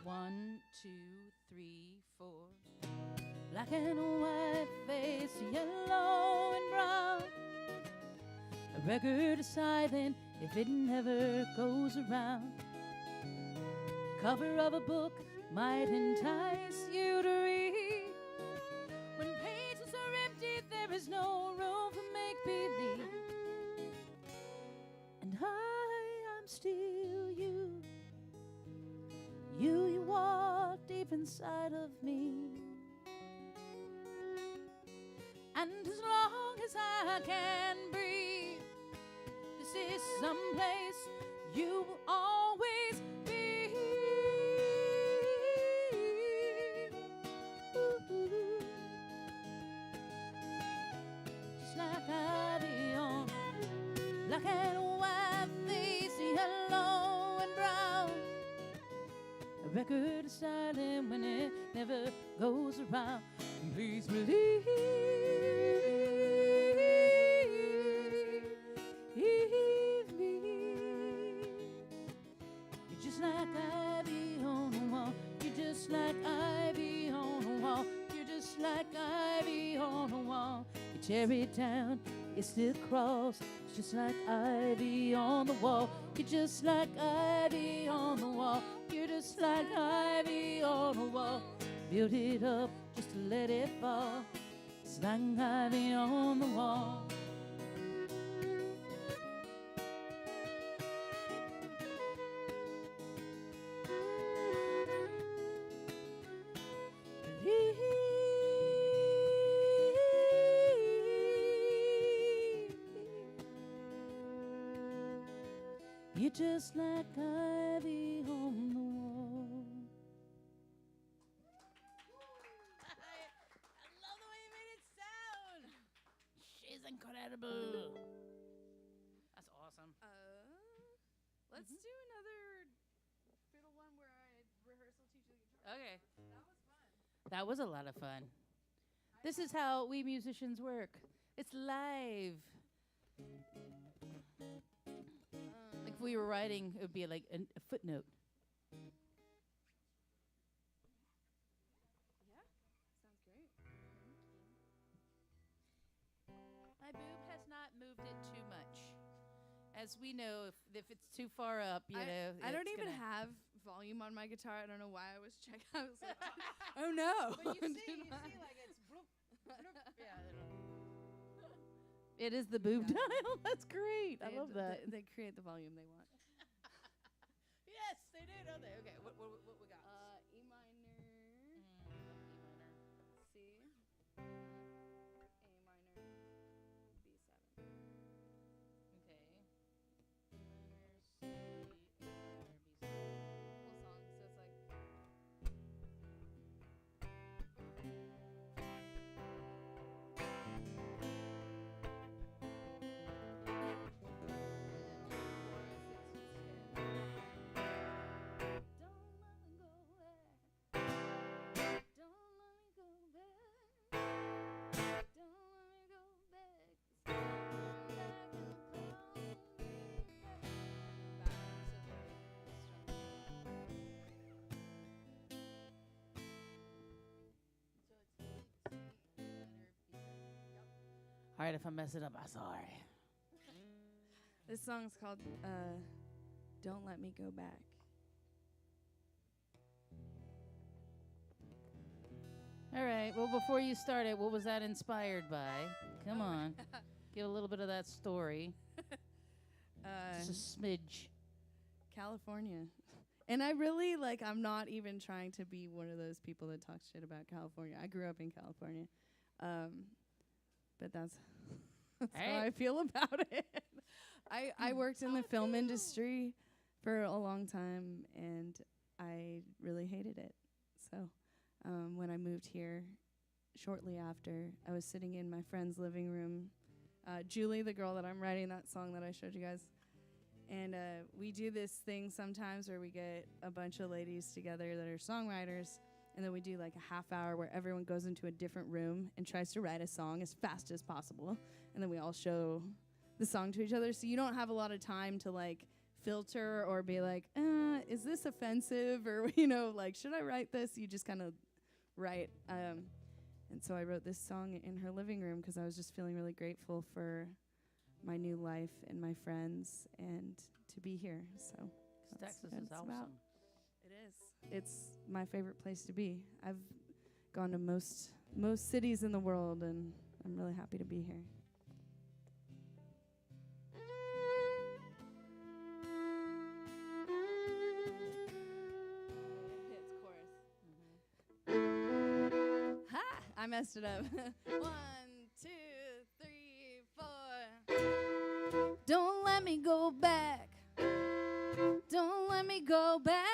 1, 2, 3, 4. Black and white face, yellow and brown. A record is silent if it never goes around. Cover of a book might entice you to read. When pages are empty, there is no room for make-believe. And I am still you. You walk deep inside of me. And as long as I can breathe, this is someplace you will always be. Just like ivy on black and white face, yellow and brown. A record is silent when it never goes around. Please believe me. You're just like ivy on the wall. You're just like ivy on the wall. You're just like ivy on the wall. You tear it down, it still crawls. It's just like ivy on the wall. You're just like ivy on the wall. You're just like ivy on the wall. Build it up just to let it fall. It's like ivy on the wall. You're just like ivy on the wall. I love the way you made it sound. She's incredible. That's awesome. Let's do another fiddle one where I rehearsal teach the guitar. Okay. That was fun. That was a lot of fun. This is how we musicians work. It's live. Like if we were writing, it would be like a footnote. Yeah, sounds great. My boob has not moved it too much. As we know, if it's too far up, you know. I don't even have volume on my guitar. I don't know why I was checking. I was like, oh no. But you see like it's bloop, bloop. Yeah. It is the boob dial. That's great. I love that. They create the volume they want. Yes, they do, don't they? Okay, what we got? E minor, C, A minor, B7. Okay. E minor, C, A minor, B7. Whole song, so it's like. Don't let them go. All right, if I mess it up, I'm sorry. This song's called Don't Let Me Go Back. All right. Well, before you started, what was that inspired by? Come on. Give a little bit of that story. Just a smidge. California. And I really, I'm not even trying to be one of those people that talk shit about California. I grew up in California. But that's how I feel about it. I worked in the film industry for a long time, and I really hated it. So when I moved here shortly after, I was sitting in my friend's living room. Julie, the girl that I'm writing that song that I showed you guys, and we do this thing sometimes where we get a bunch of ladies together that are songwriters, and then we do like a half hour where everyone goes into a different room and tries to write a song as fast as possible, and then we all show the song to each other. So you don't have a lot of time to filter or be like, is this offensive, or should I write this? You just kind of write. And so I wrote this song in her living room because I was just feeling really grateful for my new life and my friends and to be here. So Texas is awesome. It is. It's my favorite place to be. I've gone to most cities in the world, and I'm really happy to be here. I messed it up. 1, 2, 3, 4. Don't let me go back. Don't let me go back.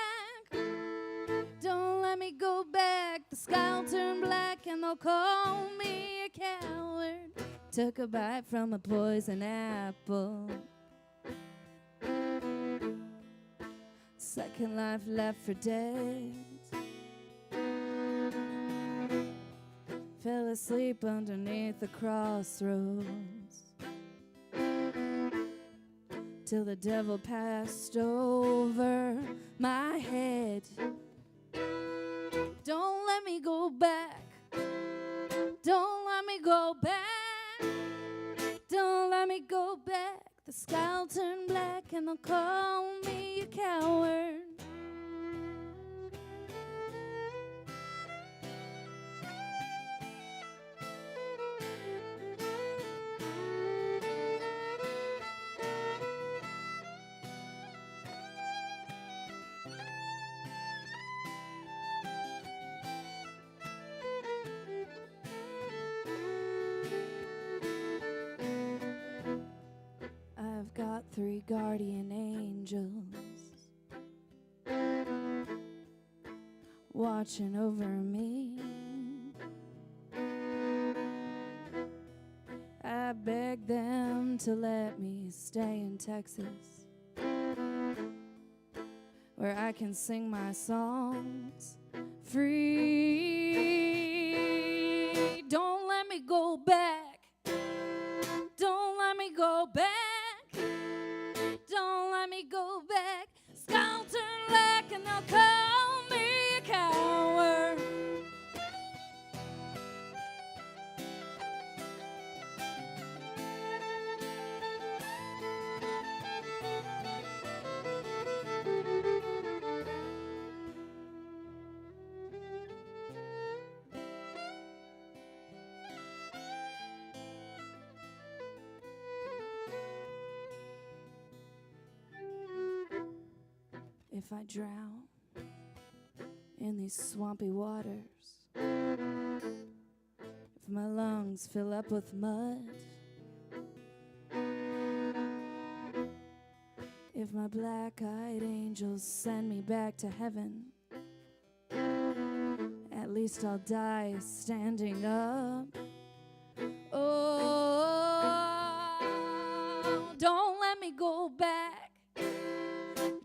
Don't let me go back. The sky'll turn black and they'll call me a coward. Took a bite from a poison apple. Second life left for dead. Fell asleep underneath the crossroads till the devil passed over my head. Don't let me go back. Don't let me go back. Don't let me go back. The sky'll turn black and they'll call me a coward. I've got 3 guardian angels watching over me. I beg them to let me stay in Texas, where I can sing my songs free. Don't let me go back. Don't let me go back. Don't let me go back. Sky'll turn black and they'll call me a coward. If I drown in these swampy waters, if my lungs fill up with mud, if my black-eyed angels send me back to heaven, at least I'll die standing up. Oh, don't let me go back.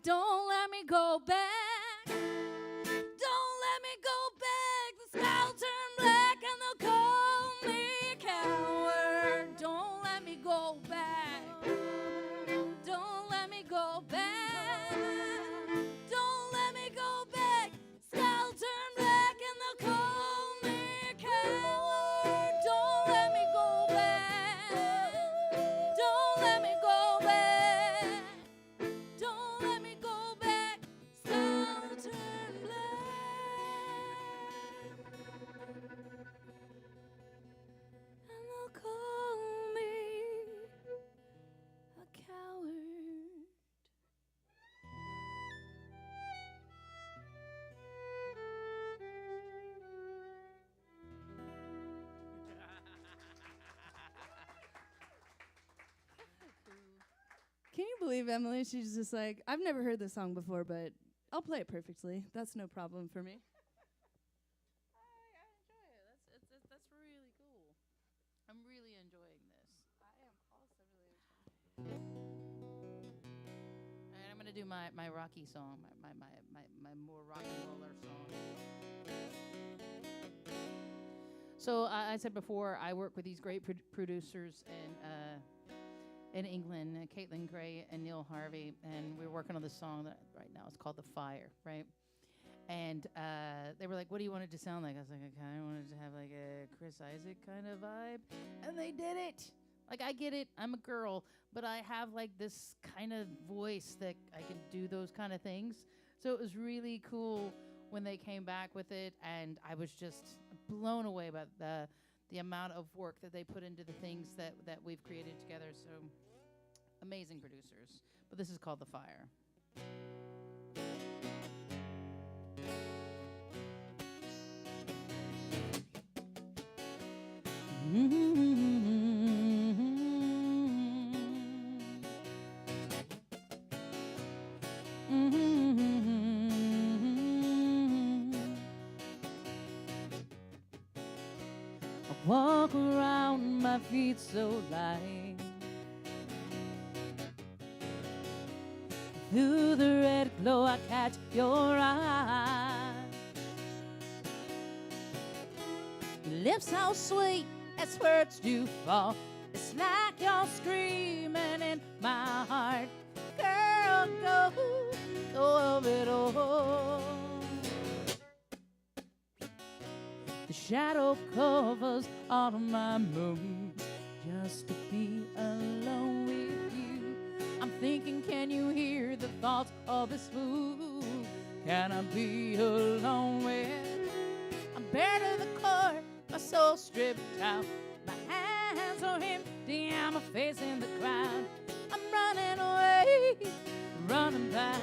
Don't let me go back. Don't let me go back. The sky'll turn black and they'll call me a coward. Don't let me go back. Don't let me go back. Don't let me go back. Sky'll turn black and they'll call me a coward. Can you believe Emily? She's just like, I've never heard this song before, but I'll play it perfectly. That's no problem for me. I enjoy it. That's really cool. I'm really enjoying this. I am also really excited. And I'm gonna do my Rocky song, my more rock and roller song. So I said before, I work with these great producers in England, Caitlin Gray and Neil Harvey, and we're working on this song that right now it's called "The Fire," right? And they were like, "What do you want it to sound like?" I was like, "I kind of wanted to have like a Chris Isaac kind of vibe," and they did it. Like, I get it, I'm a girl, but I have like this kind of voice that I can do those kind of things. So it was really cool when they came back with it, and I was just blown away by the amount of work that they put into the things that we've created together. So amazing producers. But this is called "The Fire." I walk around, my feet so light. Through the red glow, I catch your eyes. Your lips so sweet as words do fall. It's like you're screaming in my heart. Girl, go of it all. The shadow covers all of my moves just to be alone with you. I'm thinking, can you hear the thoughts of this fool? Can I be alone with? I'm bare to the core, my soul stripped out. My hands are empty, I'm facing the crowd. I'm running away, running back.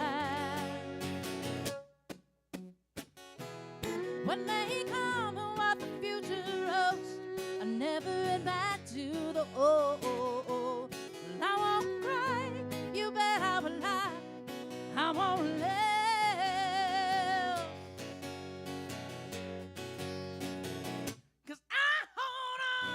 When they come and what the future holds, I never went back to the old. I won't cry, you bet I will lie. I won't live. 'Cause I hold on.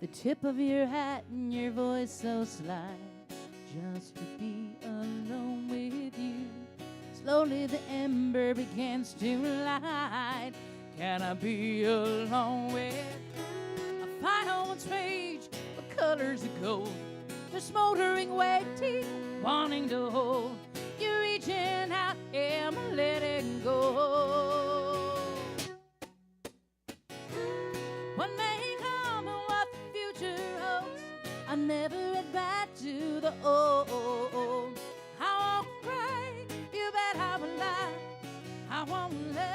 The tip of your hat and your voice so sly, just to be alone with you. Slowly the ember begins to light. Can I be alone with a fire once rage, the colors of gold? The smoldering waiting, wanting to hold. You're reaching out, am I letting go? When they come and what the future holds, I never went back to the old. I won't cry, you bet I will lie. I won't live.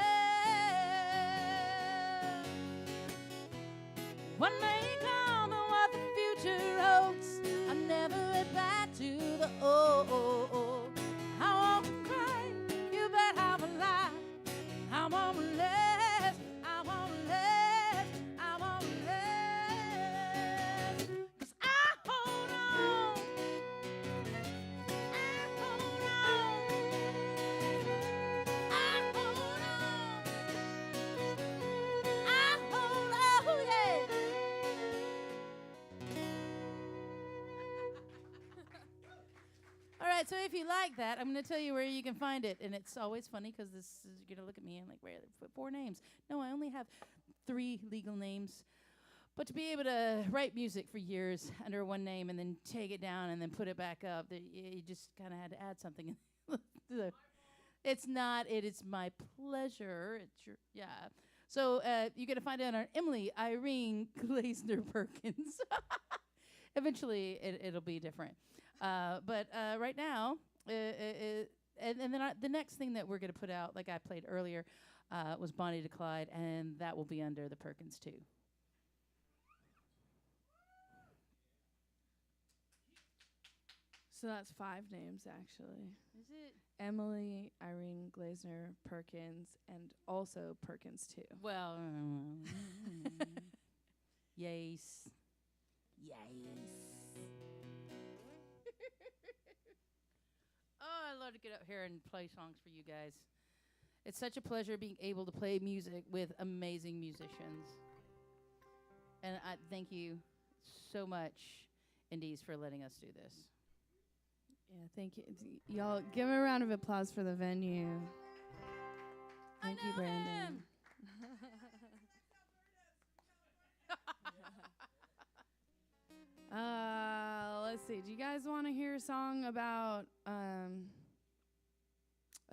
When they come and what the future holds, I never went back to the old. I won't cry, you bet I will lie. I won't live. I won't live. I won't live. 'Cause I hold on. I hold on. I hold on. I hold on, yeah. All right, so if you like that, I'm going to tell you where you can find it. And it's always funny because this is, you're going to look at me and like, where are 4 names? No, I only have 3 legal names. But to be able to write music for years under one name and then take it down and then put it back up, you just kind of had to add something. It's not. It is my pleasure. It's your, yeah. So you're going to find out on Emily Irene Glazner Perkins. Eventually, it'll be different. But right now, and then the next thing that we're going to put out, like I played earlier, was Bonnie to Clyde, and that will be under the Perkins too. So that's 5 names, actually. Is it? Emily, Irene, Glazner, Perkins, and also Perkins too. Well, yes. Oh, I love to get up here and play songs for you guys. It's such a pleasure being able to play music with amazing musicians. And I thank you so much, Indies, for letting us do this. Yeah, thank you. Y'all give a round of applause for the venue. Thank you, Brandon. Let's see. Do you guys want to hear a song about a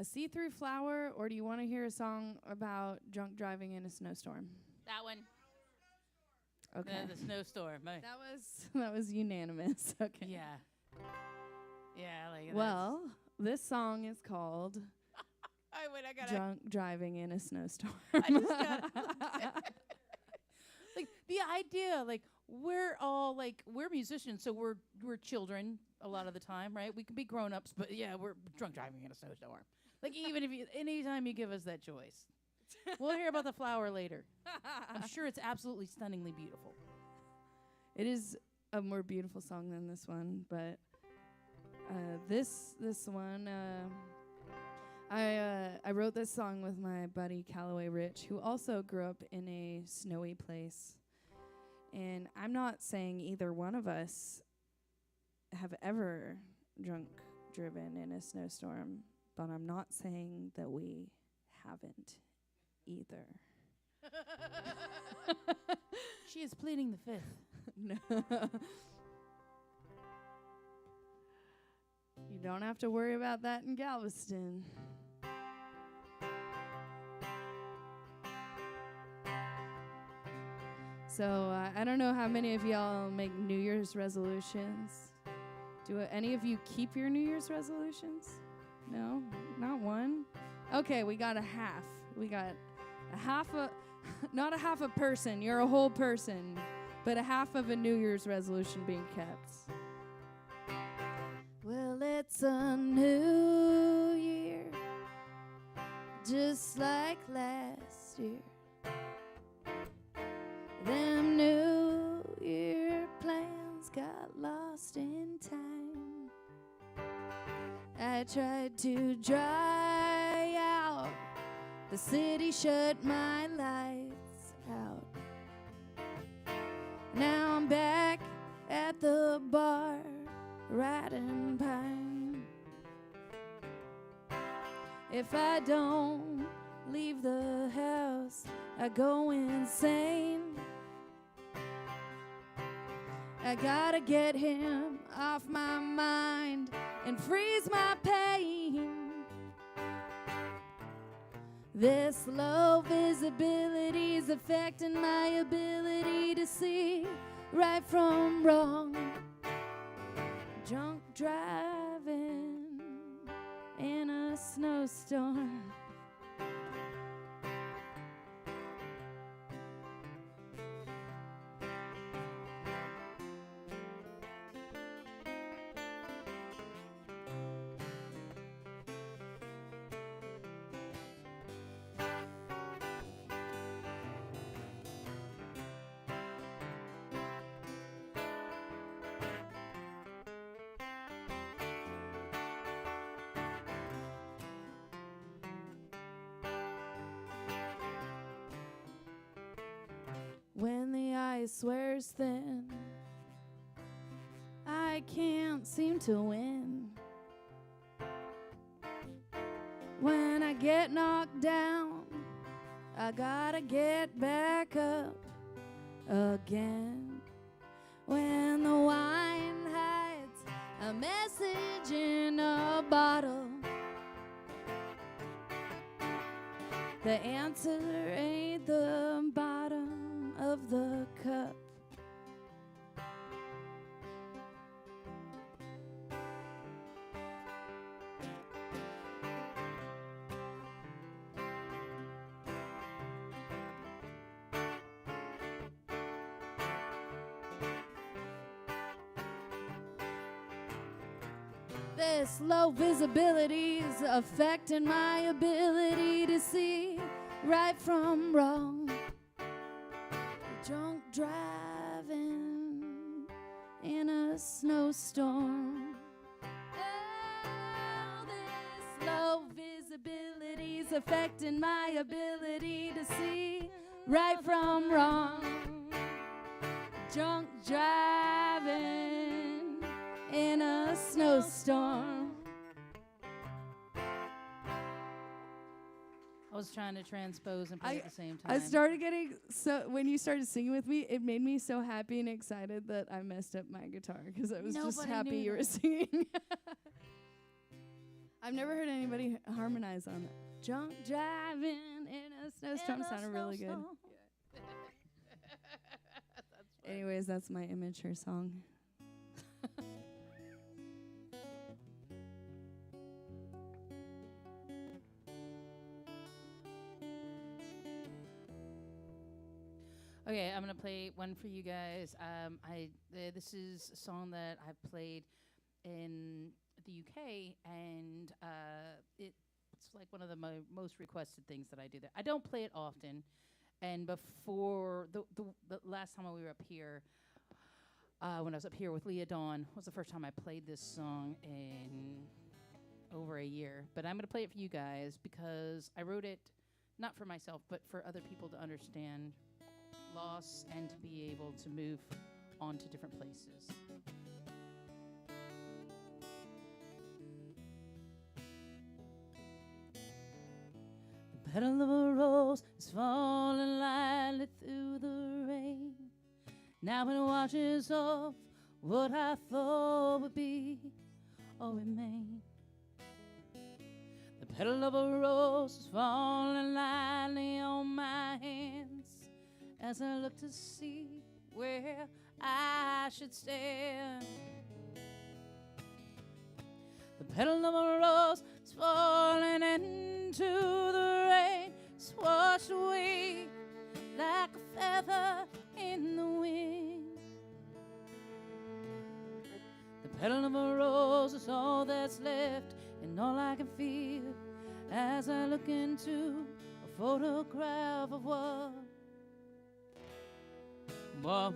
see-through flower, or do you want to hear a song about drunk driving in a snowstorm? That one. Okay. The snowstorm. That was unanimous. Okay. Yeah. Yeah, like well, this song is called I got Drunk Driving in a Snowstorm. I just got like the idea, like we're musicians, so we're children a lot of the time, right? We can be grown-ups, but yeah, we're drunk driving in a snowstorm. Like even if anytime you give us that choice. We'll hear about the flower later. I'm sure it's absolutely stunningly beautiful. It is a more beautiful song than this one, but this one, I wrote this song with my buddy Callaway Rich, who also grew up in a snowy place. And I'm not saying either one of us have ever drunk driven in a snowstorm, but I'm not saying that we haven't either. She is pleading the fifth. No. You don't have to worry about that in Galveston. So I don't know how many of y'all make New Year's resolutions. Do any of you keep your New Year's resolutions? No? Not one? Okay, we got a half. We got a half not a half a person, you're a whole person, but a half of a New Year's resolution being kept. Well, it's a new year, just like last year. Them New Year plans got lost in time. I tried to dry out, the city shut my lights out. Now I'm back at the bar, riding pine. If I don't leave the house, I go insane. I gotta get him off my mind and freeze my pain. This low visibility is affecting my ability to see right from wrong. Drunk driving in a snowstorm. When the ice wears thin, I can't seem to win. When I get knocked down, I gotta get back up again. When the wine hides a message in a bottle, the answer ain't the bottom of the cup. This low visibility is affecting my ability to see right from wrong. Drunk driving in a snowstorm. Oh, this low visibility is affecting my ability to see right from wrong. Drunk driving in a snowstorm. I was trying to transpose and play at the same time. I started getting when you started singing with me, it made me so happy and excited that I messed up my guitar because I was just happy you were singing. I've never heard anybody harmonize on that. Drunk driving in a snowstorm sounded really good. Anyways, that's my immature song. Okay, I'm gonna play one for you guys. This is a song that I've played in the UK, and it's like one of the most requested things that I do there. I don't play it often, and before the last time we were up here, when I was up here with Leah Dawn, was the first time I played this song in over a year. But I'm gonna play it for you guys because I wrote it not for myself, but for other people to understand loss and to be able to move on to different places. The petal of a rose is falling lightly through the rain. Now it washes off what I thought would be or remain. The petal of a rose is falling lightly on my hands as I look to see where I should stand. The petal of a rose is falling into the rain. It's washed away like a feather in the wind. The petal of a rose is all that's left and all I can feel as I look into a photograph of what was.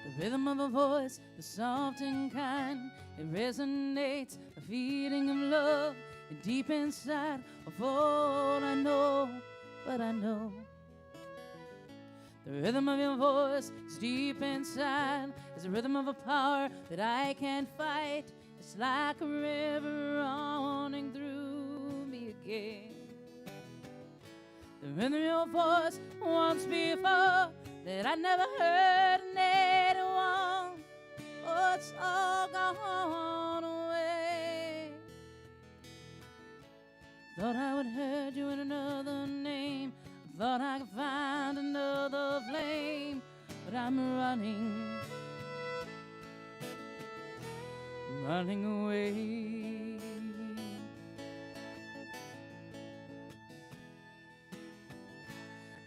The rhythm of a voice, the soft and kind, it resonates, a feeling of love, and deep inside of all I know, but I know. The rhythm of your voice is deep inside. It's the rhythm of a power that I can't fight. It's like a river running through me again. The rhythm of your voice once before that I never heard in anyone. Oh, it's all gone away. Thought I would heard you in another name. Thought I could find another flame, but I'm running away.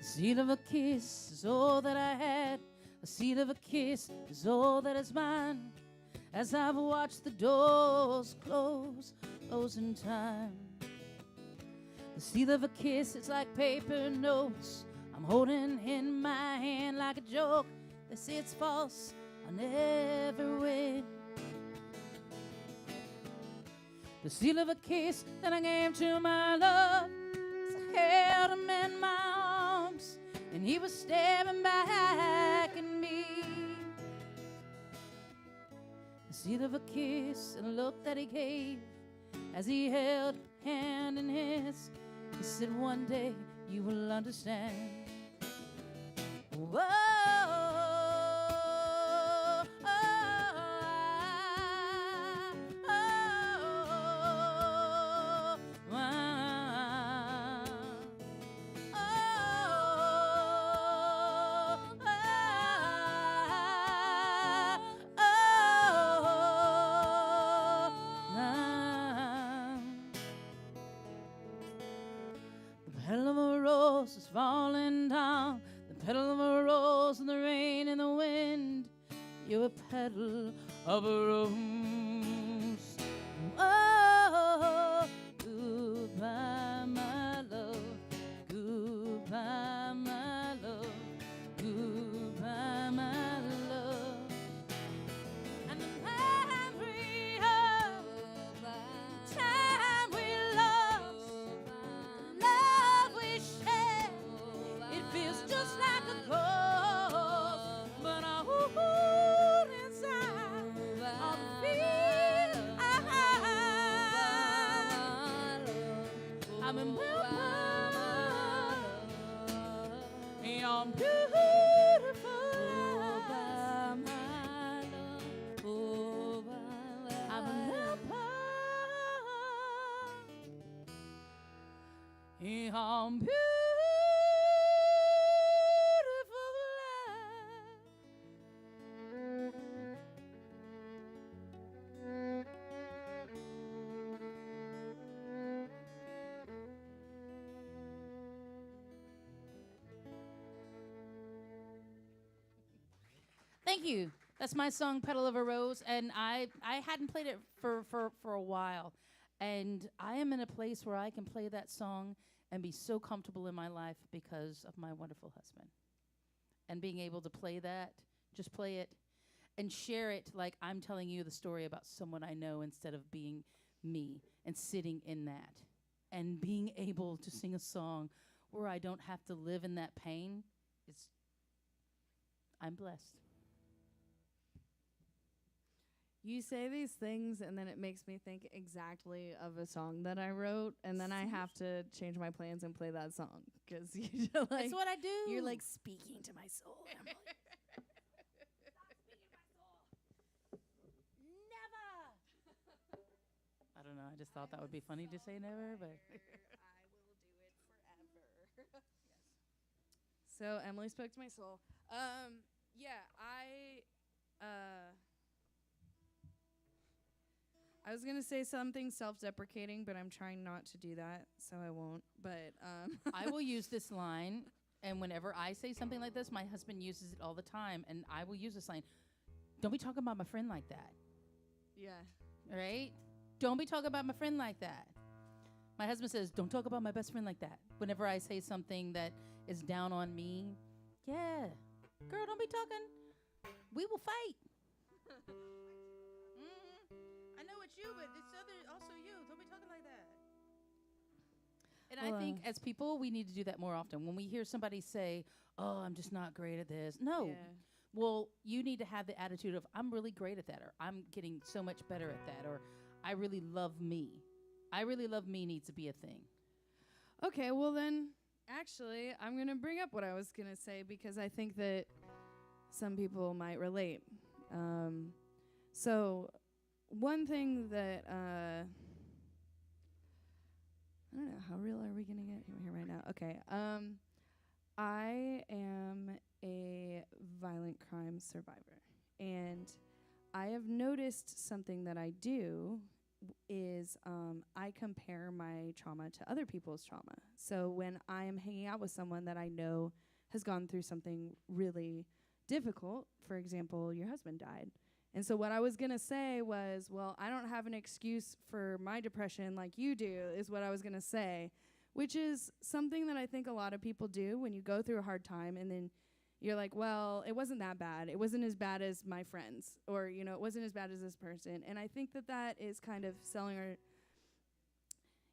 The seed of a kiss is all that I had. The seed of a kiss is all that is mine. As I've watched the doors close in time. The seal of a kiss, it's like paper notes I'm holding in my hand like a joke. They say it's false, I never win. The seal of a kiss that I gave to my love, as I held him in my arms, and he was staring back at me. The seal of a kiss and a look that he gave as he held hand in his. He said, one day you will understand. Whoa, falling down, the petal of a rose in the rain and the wind. You're a petal of a rose. Oh, goodbye, my love. Goodbye, my love. Goodbye, my love. And the memory of the time we lost, the love we shared, it feels just like a ghost, but I hold inside all the fear I have. I remember your beautiful eyes. I remember your beautiful Thank you. That's my song, Petal of a Rose, and I hadn't played it for a while, and I am in a place where I can play that song and be so comfortable in my life because of my wonderful husband. And being able to play that, just play it, and share it like I'm telling you the story about someone I know instead of being me and sitting in that. And being able to sing a song where I don't have to live in that pain, I'm blessed. You say these things, and then it makes me think exactly of a song that I wrote, and then I have to change my plans and play that song because you like that's what I do. You're like speaking to my soul. I'm like, stop speaking to my soul. Never. I don't know. I just thought that would be funny to say never, but I will do it forever. Yes. So Emily spoke to my soul. Yeah, I was gonna say something self-deprecating, but I'm trying not to do that, so I won't. But I will use this line, and whenever I say something like this, my husband uses it all the time, and I will use this line. Don't be talking about my friend like that. Yeah. Right? Don't be talking about my friend like that. My husband says, don't talk about my best friend like that. Whenever I say something that is down on me, yeah, girl, don't be talking. We will fight. I know it's you, but it's also you. Don't be talking like that. And I think as people, we need to do that more often. When we hear somebody say, oh, I'm just not great at this. No. Yeah. Well, you need to have the attitude of, I'm really great at that, or I'm getting so much better at that, or I really love me. I really love me needs to be a thing. Okay, well then, actually, I'm going to bring up what I was going to say because I think that some people might relate. So one thing that, I don't know, how real are we going to get here right now? Okay, I am a violent crime survivor, and I have noticed something that I do is I compare my trauma to other people's trauma. So when I am hanging out with someone that I know has gone through something really difficult, for example, your husband died. And so what I was going to say was, well, I don't have an excuse for my depression like you do, is what I was going to say, which is something that I think a lot of people do when you go through a hard time and then you're like, well, it wasn't that bad. It wasn't as bad as my friends, or, you know, it wasn't as bad as this person. And I think that that is kind of selling our,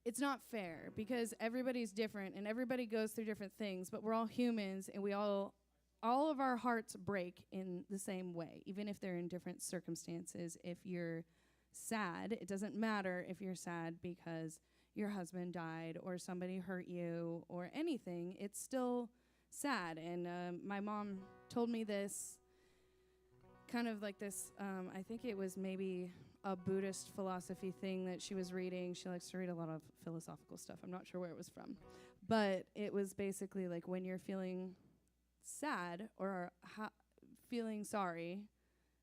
it's not fair because everybody's different and everybody goes through different things, but we're all humans and we all of our hearts break in the same way, even if they're in different circumstances. If you're sad, it doesn't matter if you're sad because your husband died or somebody hurt you or anything. It's still sad. And my mom told me this kind of like this, I think it was maybe a Buddhist philosophy thing that she was reading. She likes to read a lot of philosophical stuff. I'm not sure where it was from. But it was basically like when you're feeling sad or feeling sorry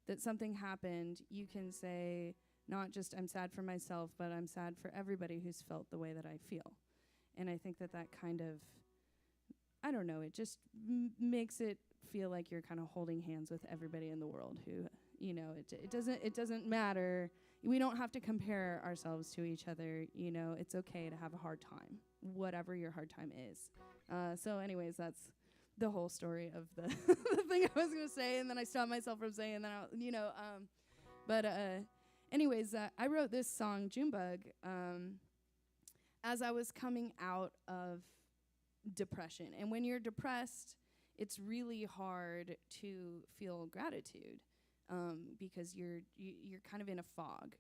that something happened, you can say, not just I'm sad for myself, but I'm sad for everybody who's felt the way that I feel. And I think that that kind of, I don't know, it just makes it feel like you're kind of holding hands with everybody in the world who, it doesn't matter. We don't have to compare ourselves to each other. It's okay to have a hard time, whatever your hard time is. So anyways, that's the whole story of the, the thing I was going to say, and then I stopped myself from saying that, anyways, I wrote this song, Junebug, as I was coming out of depression. And when you're depressed, it's really hard to feel gratitude because you're kind of in a fog.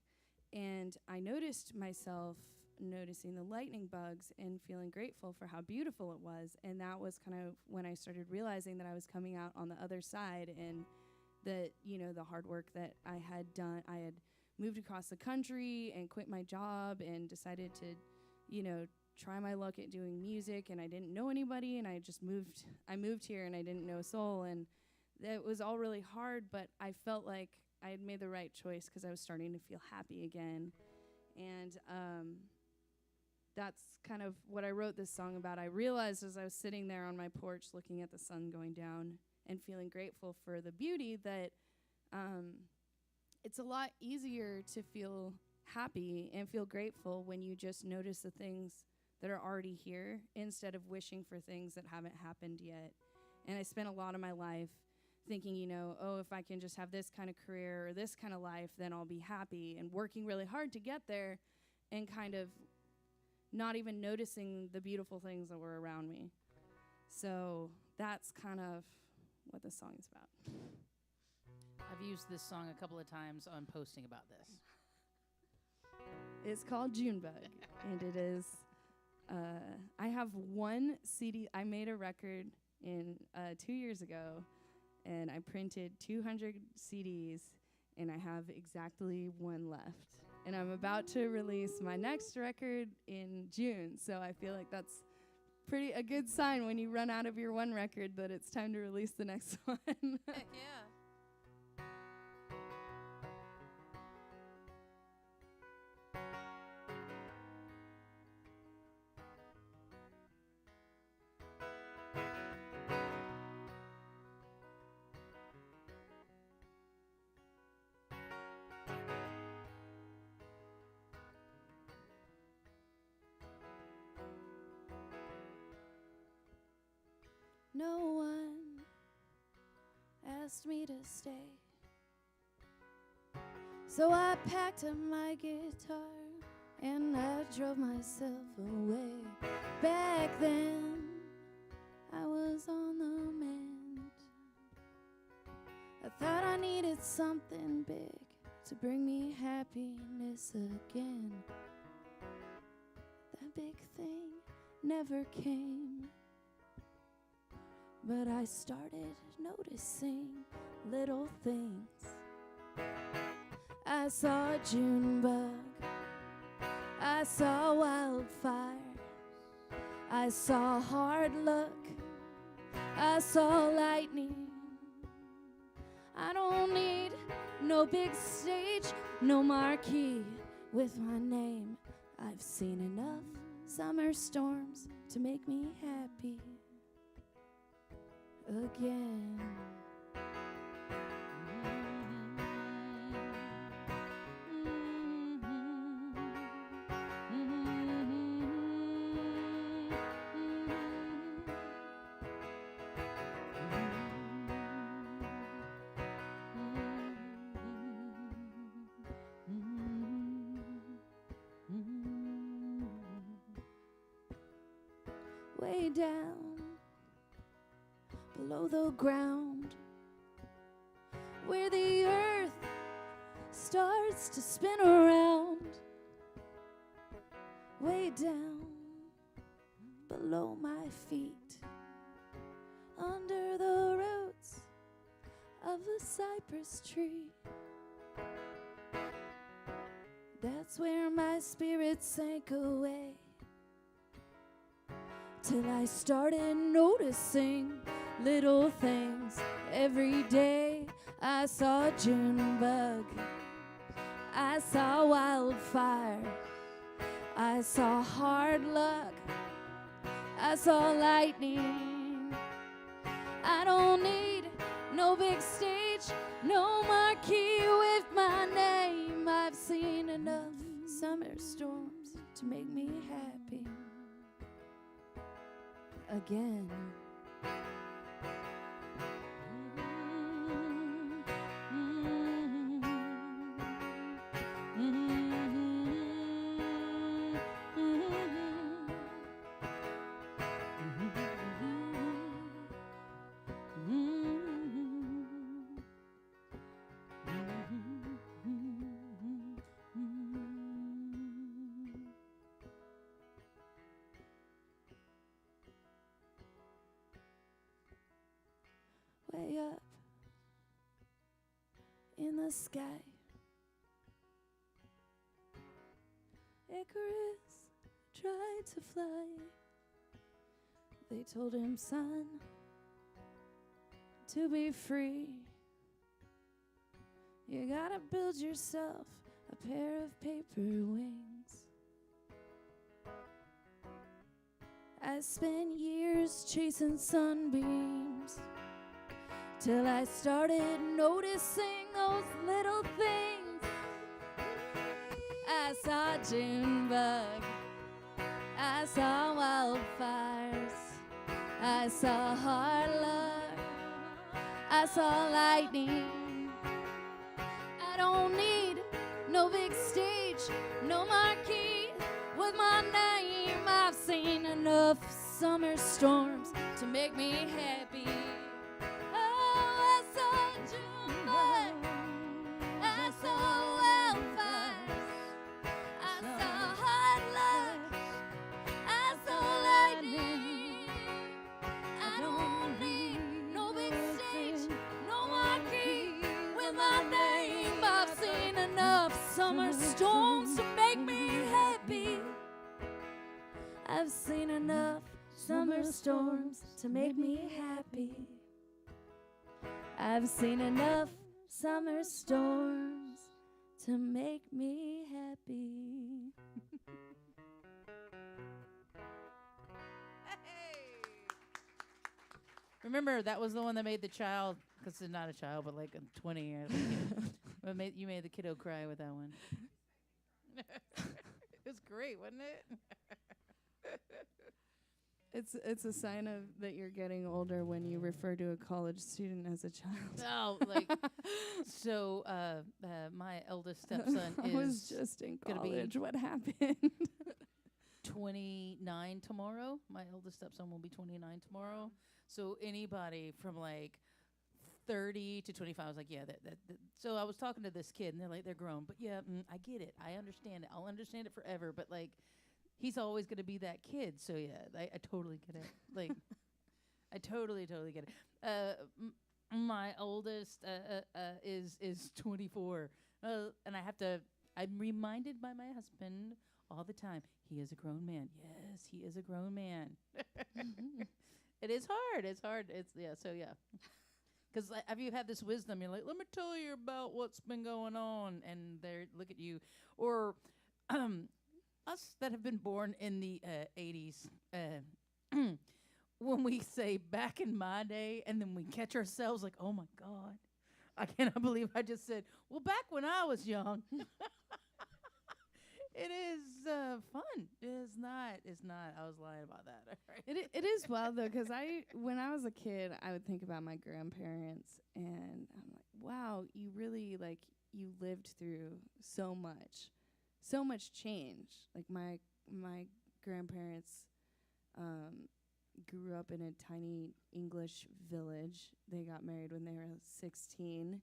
And I noticed myself noticing the lightning bugs and feeling grateful for how beautiful it was. And that was kind of when I started realizing that I was coming out on the other side, and that, the hard work that I had done. I had moved across the country and quit my job and decided to, try my luck at doing music, and I didn't know anybody, and I moved here and I didn't know a soul, and it was all really hard, but I felt like I had made the right choice because I was starting to feel happy again. And that's kind of what I wrote this song about. I realized as I was sitting there on my porch looking at the sun going down and feeling grateful for the beauty that it's a lot easier to feel happy and feel grateful when you just notice the things that are already here instead of wishing for things that haven't happened yet. And I spent a lot of my life thinking, if I can just have this kind of career or this kind of life, then I'll be happy, and working really hard to get there and kind of not even noticing the beautiful things that were around me. So that's kind of what this song is about. I've used this song a couple of times on posting about this. It's called Junebug, and it is, I have one CD. I made a record in 2 years ago, and I printed 200 CDs, and I have exactly one left. And I'm about to release my next record in June, so I feel like that's a good sign when you run out of your one record that it's time to release the next one. Heck yeah. No one asked me to stay, so I packed up my guitar and I drove myself away. Back then, I was on the mend. I thought I needed something big to bring me happiness again. That big thing never came. But I started noticing little things. I saw a June bug, I saw wildfire, I saw hard luck, I saw lightning. I don't need no big stage, no marquee with my name. I've seen enough summer storms to make me happy again. Way down below the ground, where the earth starts to spin around. Way down below my feet, under the roots of a cypress tree. That's where my spirit sank away, till I started noticing little things every day. I saw a June bug, I saw wildfire, I saw hard luck, I saw lightning. no big stage, no marquee with my name. I've seen enough summer storms to make me happy again. Way up in the sky, Icarus tried to fly. They told him, son, to be free, you gotta build yourself a pair of paper wings. I spent years chasing sunbeams till I started noticing those little things. I saw a June bug, I saw wildfires, I saw hard luck, I saw lightning. I don't need no big stage, no marquee with my name. I've seen enough summer storms to make me happy. Summer storms to make me happy. I've seen enough summer storms to make me happy. I've seen enough summer storms to make me happy. Remember, that was the one that made the child, because it's not a child, but like a 20 or you made the kiddo cry with that one. It was great, wasn't it? It's a sign of that you're getting older when you refer to a college student as a child. Oh, like so. My eldest stepson I is was just in college. What happened? 29 tomorrow. My eldest stepson will be 29 tomorrow. So anybody from like 30 to 25, I was like, yeah, that. So I was talking to this kid, and they're like, they're grown, but yeah, I get it. I understand it. I'll understand it forever. But like, he's always going to be that kid. So yeah, I totally get it. Like, I totally get it. My oldest is 24, and I'm reminded by my husband all the time, he is a grown man. Yes, he is a grown man. It is hard. It's hard. So yeah. Because have you had this wisdom? You're like, let me tell you about what's been going on, and they look at you, or us that have been born in the 80s. When we say back in my day, and then we catch ourselves like, oh my God, I cannot believe I just said, well, back when I was young. It is fun. It's not. I was lying about that. It is wild though, because when I was a kid, I would think about my grandparents, and I'm like, wow, you really you lived through so much change. Like my grandparents grew up in a tiny English village. They got married when they were 16.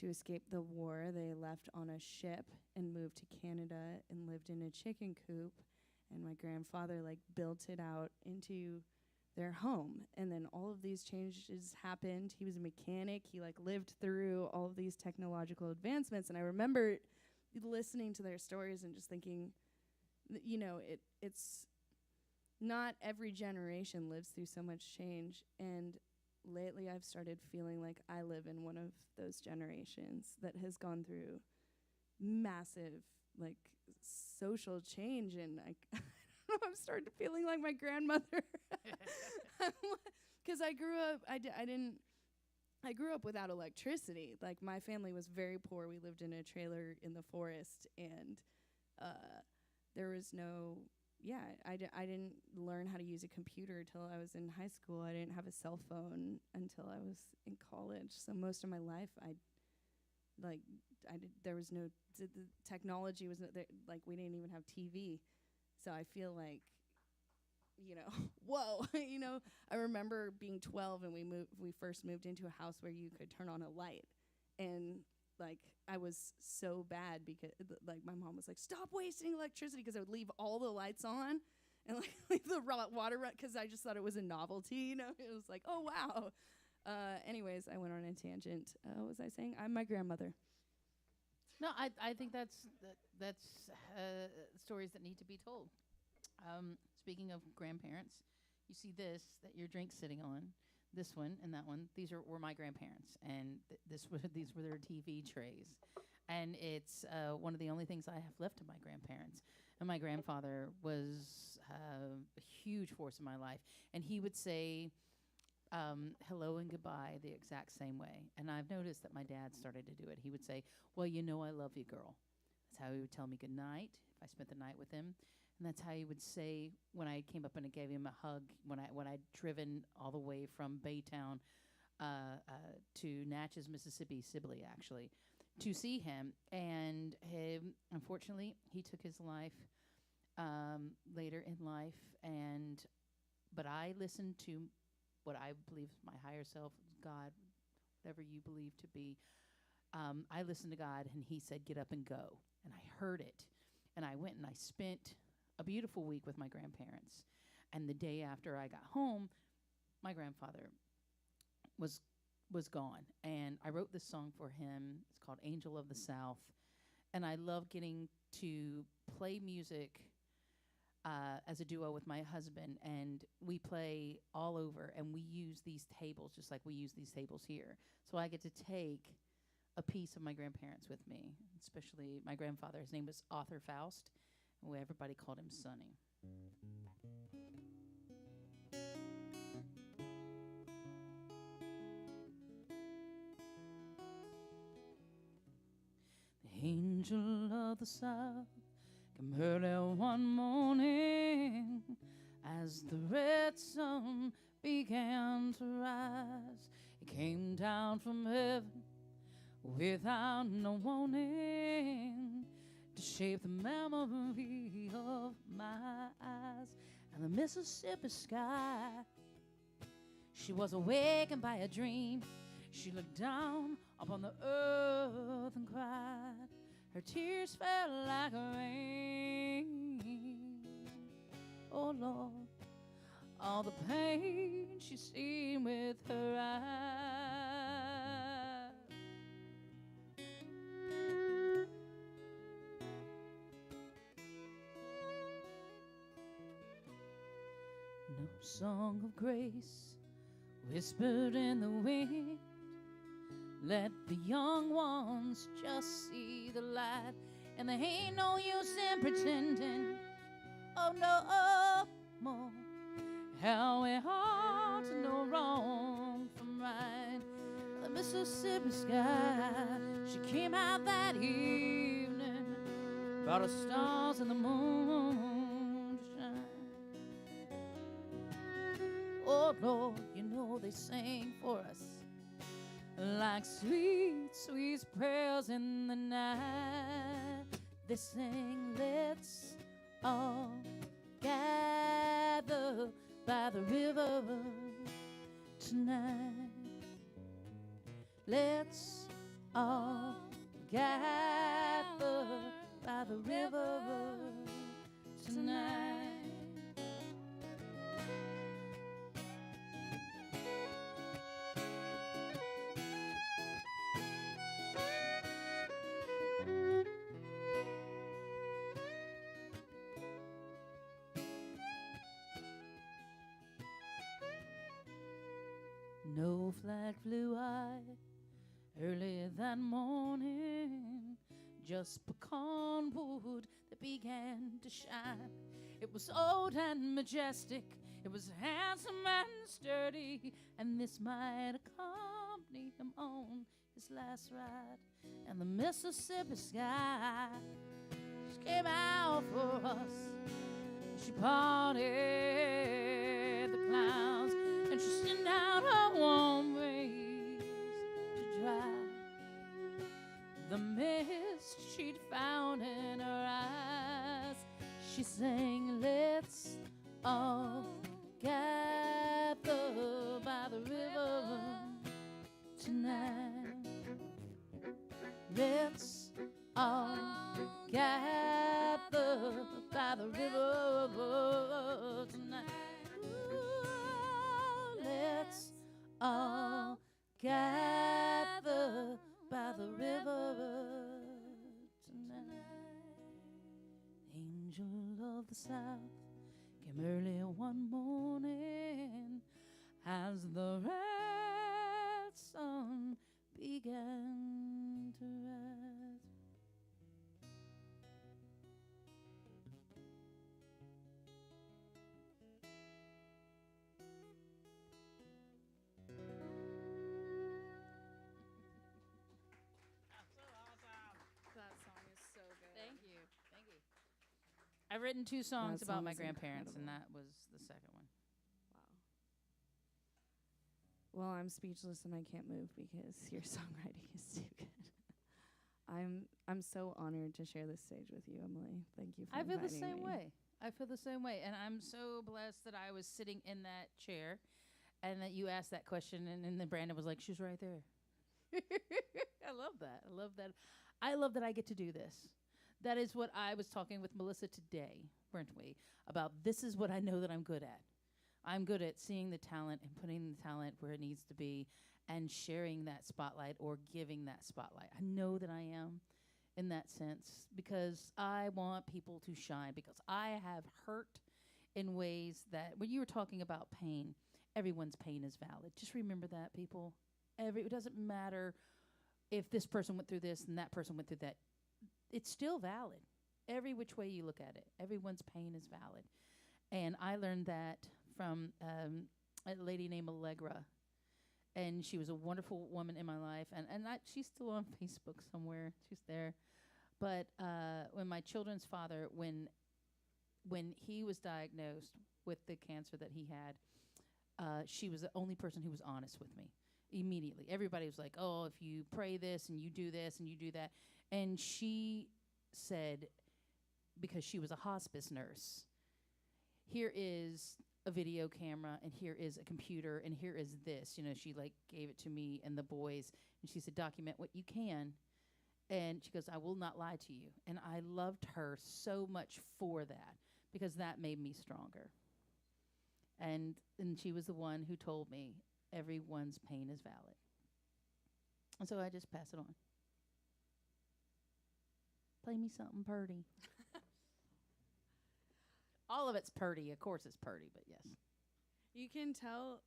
To escape the war, they left on a ship and moved to Canada and lived in a chicken coop. And my grandfather built it out into their home. And then all of these changes happened. He was a mechanic. He lived through all of these technological advancements. And I remember listening to their stories and just thinking, it's not every generation lives through so much change. And lately I've started feeling like I live in one of those generations that has gone through massive social change, and I don't know, I'm starting feeling like my grandmother. Because I grew up, I didn't I grew up without electricity. Like, my family was very poor. We lived in a trailer in the forest, and there was no, I didn't learn how to use a computer till I was in high school. I didn't have a cell phone until I was in college. So most of my life, there was no, the technology was, like, we didn't even have TV. So I feel like, whoa, I remember being 12 and we first moved into a house where you could turn on a light. And like, I was so bad because like my mom was like, stop wasting electricity, because I would leave all the lights on and like leave the water run, because I just thought it was a novelty, It was like, oh, wow. Anyways, I went on a tangent. What was I saying? I'm my grandmother. No, I think that's stories that need to be told. Speaking of grandparents, you see this that your drink's sitting on, this one and that one. These were my grandparents, and these were their TV trays, and it's one of the only things I have left of my grandparents. And my grandfather was a huge force in my life, and he would say hello and goodbye the exact same way. And I've noticed that my dad started to do it. He would say, well, I love you, girl. That's how he would tell me good night if I spent the night with him. And that's how he would say when I came up and I gave him a hug, when I'd driven all the way from Baytown to Natchez, Mississippi, Sibley, actually, to see him. And unfortunately, he took his life later in life. But I listened to what I believe my higher self, God, whatever you believe to be. I listened to God, and he said, get up and go. And I heard it. And I went and I spent a beautiful week with my grandparents. And the day after I got home, my grandfather was gone. And I wrote this song for him. It's called Angel of the South. And I love getting to play music as a duo with my husband. And we play all over, and we use these tables just like we use these tables here. So I get to take a piece of my grandparents with me, especially my grandfather. His name was Arthur Faust. Everybody called him Sonny. The angel of the South came early one morning as the red sun began to rise. It came down from heaven without no warning to shape the memory of my eyes. And the Mississippi sky, she was awakened by a dream. She looked down upon the earth and cried. Her tears fell like rain. Oh Lord, all the pain she seen with her eyes. No song of grace whispered in the wind. Let the young ones just see the light. And there ain't no use in pretending, oh no more, how it hard to know wrong from right. The Mississippi sky, she came out that evening, brought us stars and the moon to shine. Oh Lord, they sang for us like sweet, sweet prayers in the night. They sang, let's all gather by the river tonight. Let's all gather by the river tonight. No flag flew high early that morning, just pecan wood that began to shine. It was old and majestic, it was handsome and sturdy, and this might have come accompany him on his last ride. And the Mississippi sky just came out for us. She parted the clouds, and she sent out her warm rays to dry the mist she'd found in her eyes. She sang, let's all gather by the river tonight. Let's all gather by the river tonight. Ooh, let's all gather by the river tonight. Angel of the South came early one morning as the red sun began to rise. That song is so good. Thank you. Thank you. I've written 2 songs That about song my is grandparents, and incredible. that was the second one. Wow. Well, I'm speechless and I can't move because your songwriting is too good. I'm so honored to share this stage with you, Emily. Thank you for I feel the inviting same me. way. I feel the same way. And I'm so blessed that I was sitting in that chair and that you asked that question, and then Brandon was like, she's right there. I love that. I love that. I love that I get to do this. That is what I was talking with Melissa today, weren't we? About this is what I know that I'm good at. I'm good at seeing the talent and putting the talent where it needs to be and sharing that spotlight or giving that spotlight. I know that I am in that sense because I want people to shine, because I have hurt in ways that when you were talking about pain, everyone's pain is valid. Just remember that, people. It doesn't matter if this person went through this and that person went through that. It's still valid. Every which way you look at it, everyone's pain is valid. And I learned that from a lady named Allegra. And she was a wonderful woman in my life. And she's still on Facebook somewhere. She's there. But when my children's father, when he was diagnosed with the cancer that he had, she was the only person who was honest with me immediately. Everybody was like, oh, if you pray this and you do this and you do that. And she said, because she was a hospice nurse, here is a video camera and here is a computer and here is this. You know, she like gave it to me and the boys. And she said, document what you can. And she goes, I will not lie to you. And I loved her so much for that because that made me stronger. And she was the one who told me everyone's pain is valid. And so I just pass it on. Play me something purty. All of it's purty. Of course it's purty, but yes. You can tell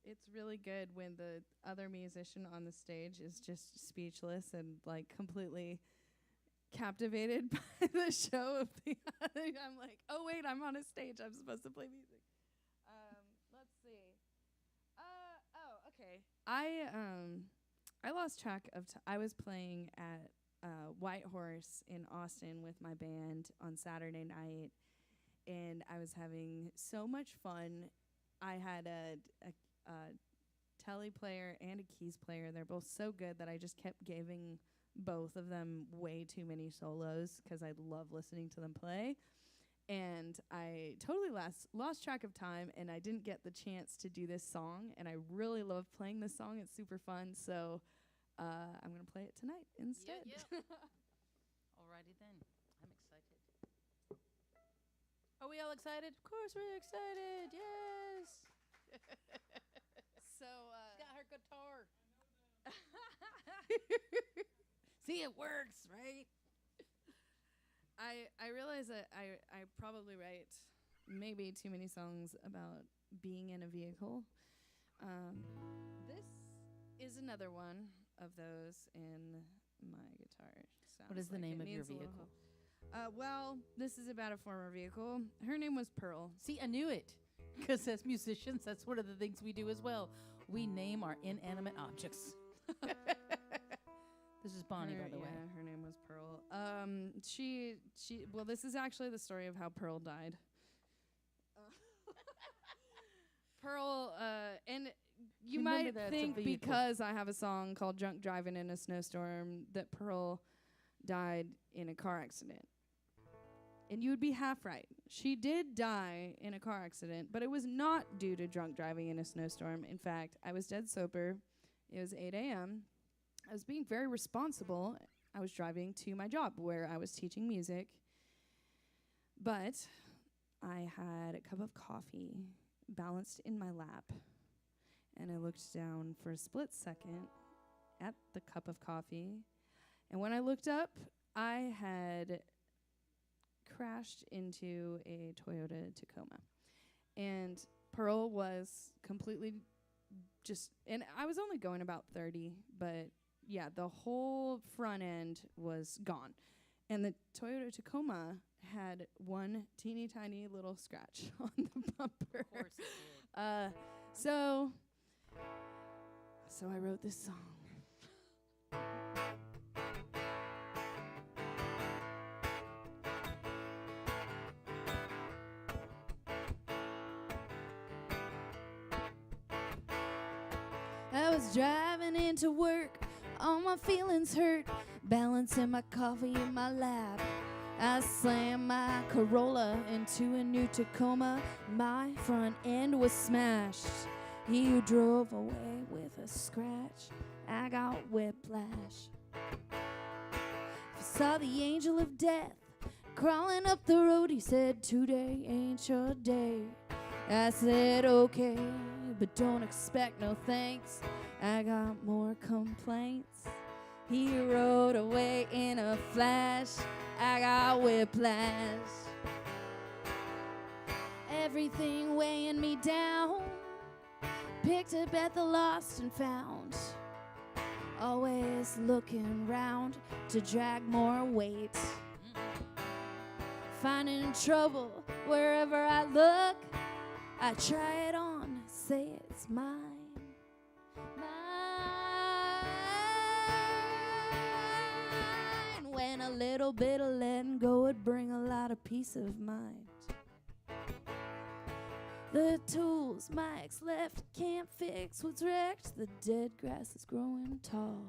it's really good when the other musician on the stage is just speechless and like completely captivated by the show of the other. I'm like, oh wait, I'm on a stage. I'm supposed to play music. Let's see. Okay. I lost track of I was playing at White Horse in Austin with my band on Saturday night, and I was having so much fun. I had a telly player and a keys player. They're both so good that I just kept giving both of them way too many solos because I love listening to them play. And I totally lost track of time, and I didn't get the chance to do this song. And I really love playing this song. It's super fun. So I'm going to play it tonight instead. Yep. Alrighty then. I'm excited. Are we all excited? Of course we're excited. Yes. So She's got her guitar. See, it works, right? I realize that I probably write maybe too many songs about being in a vehicle. This is another one of those in my guitar. What is the Sounds like name it of your needs a little vehicle? help. Well, this is about a former vehicle. Her name was Pearl. See, I knew it. Because as musicians, that's one of the things we do as well. We name our inanimate objects. This is Bonnie, by the way. Yeah, her name was Pearl. Well, this is actually the story of how Pearl died. Pearl, and you Remember might that's a think vehicle. because I have a song called Drunk Driving in a Snowstorm that Pearl died in a car accident. And you would be half right. She did die in a car accident, but it was not due to drunk driving in a snowstorm. In fact, I was dead sober. It was 8 a.m. I was being very responsible. I was driving to my job where I was teaching music. But I had a cup of coffee balanced in my lap. And I looked down for a split second at the cup of coffee. And when I looked up, I had crashed into a Toyota Tacoma. And Pearl was completely and I was only going about 30, but yeah, the whole front end was gone. And the Toyota Tacoma had one teeny tiny little scratch on the bumper. Of course it did. So I wrote this song. I was driving into work, all my feelings hurt, balancing my coffee in my lap. I slammed my Corolla into a new Tacoma. My front end was smashed. He drove away with a scratch. I got whiplash. I saw the angel of death crawling up the road. He said, "Today ain't your day." I said, "Okay, but don't expect no thanks. I got more complaints." He rode away in a flash. I got whiplash. Everything weighing me down. Picked up at the lost and found. Always looking round to drag more weight. Finding trouble wherever I look. I try it on, say it's mine, mine. When a little bit of letting go would bring a lot of peace of mind. The tools my ex left can't fix what's wrecked. The dead grass is growing tall.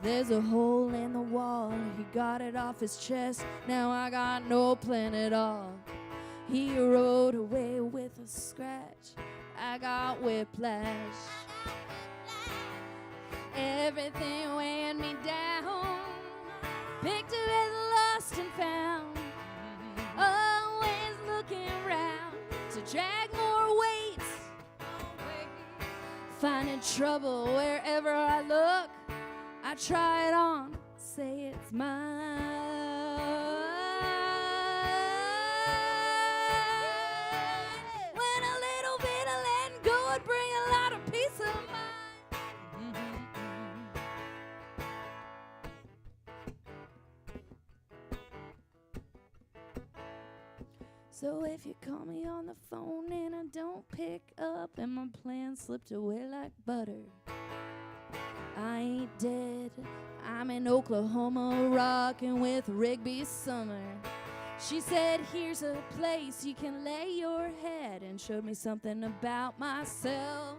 There's a hole in the wall. He got it off his chest. Now I got no plan at all. He rode away with a scratch. I got whiplash. Everything weighing me down. Picked up at the lost and found. Always looking around to drag more weight. Finding trouble wherever I look. I try it on, say it's mine. When a little bit of letting go would bring a lot of peace of mind. So if you call me on the phone and I don't pick up and my plan slipped away like butter, I ain't dead. I'm in Oklahoma rocking with Rigby Summer. She said, "Here's a place you can lay your head," and showed me something about myself.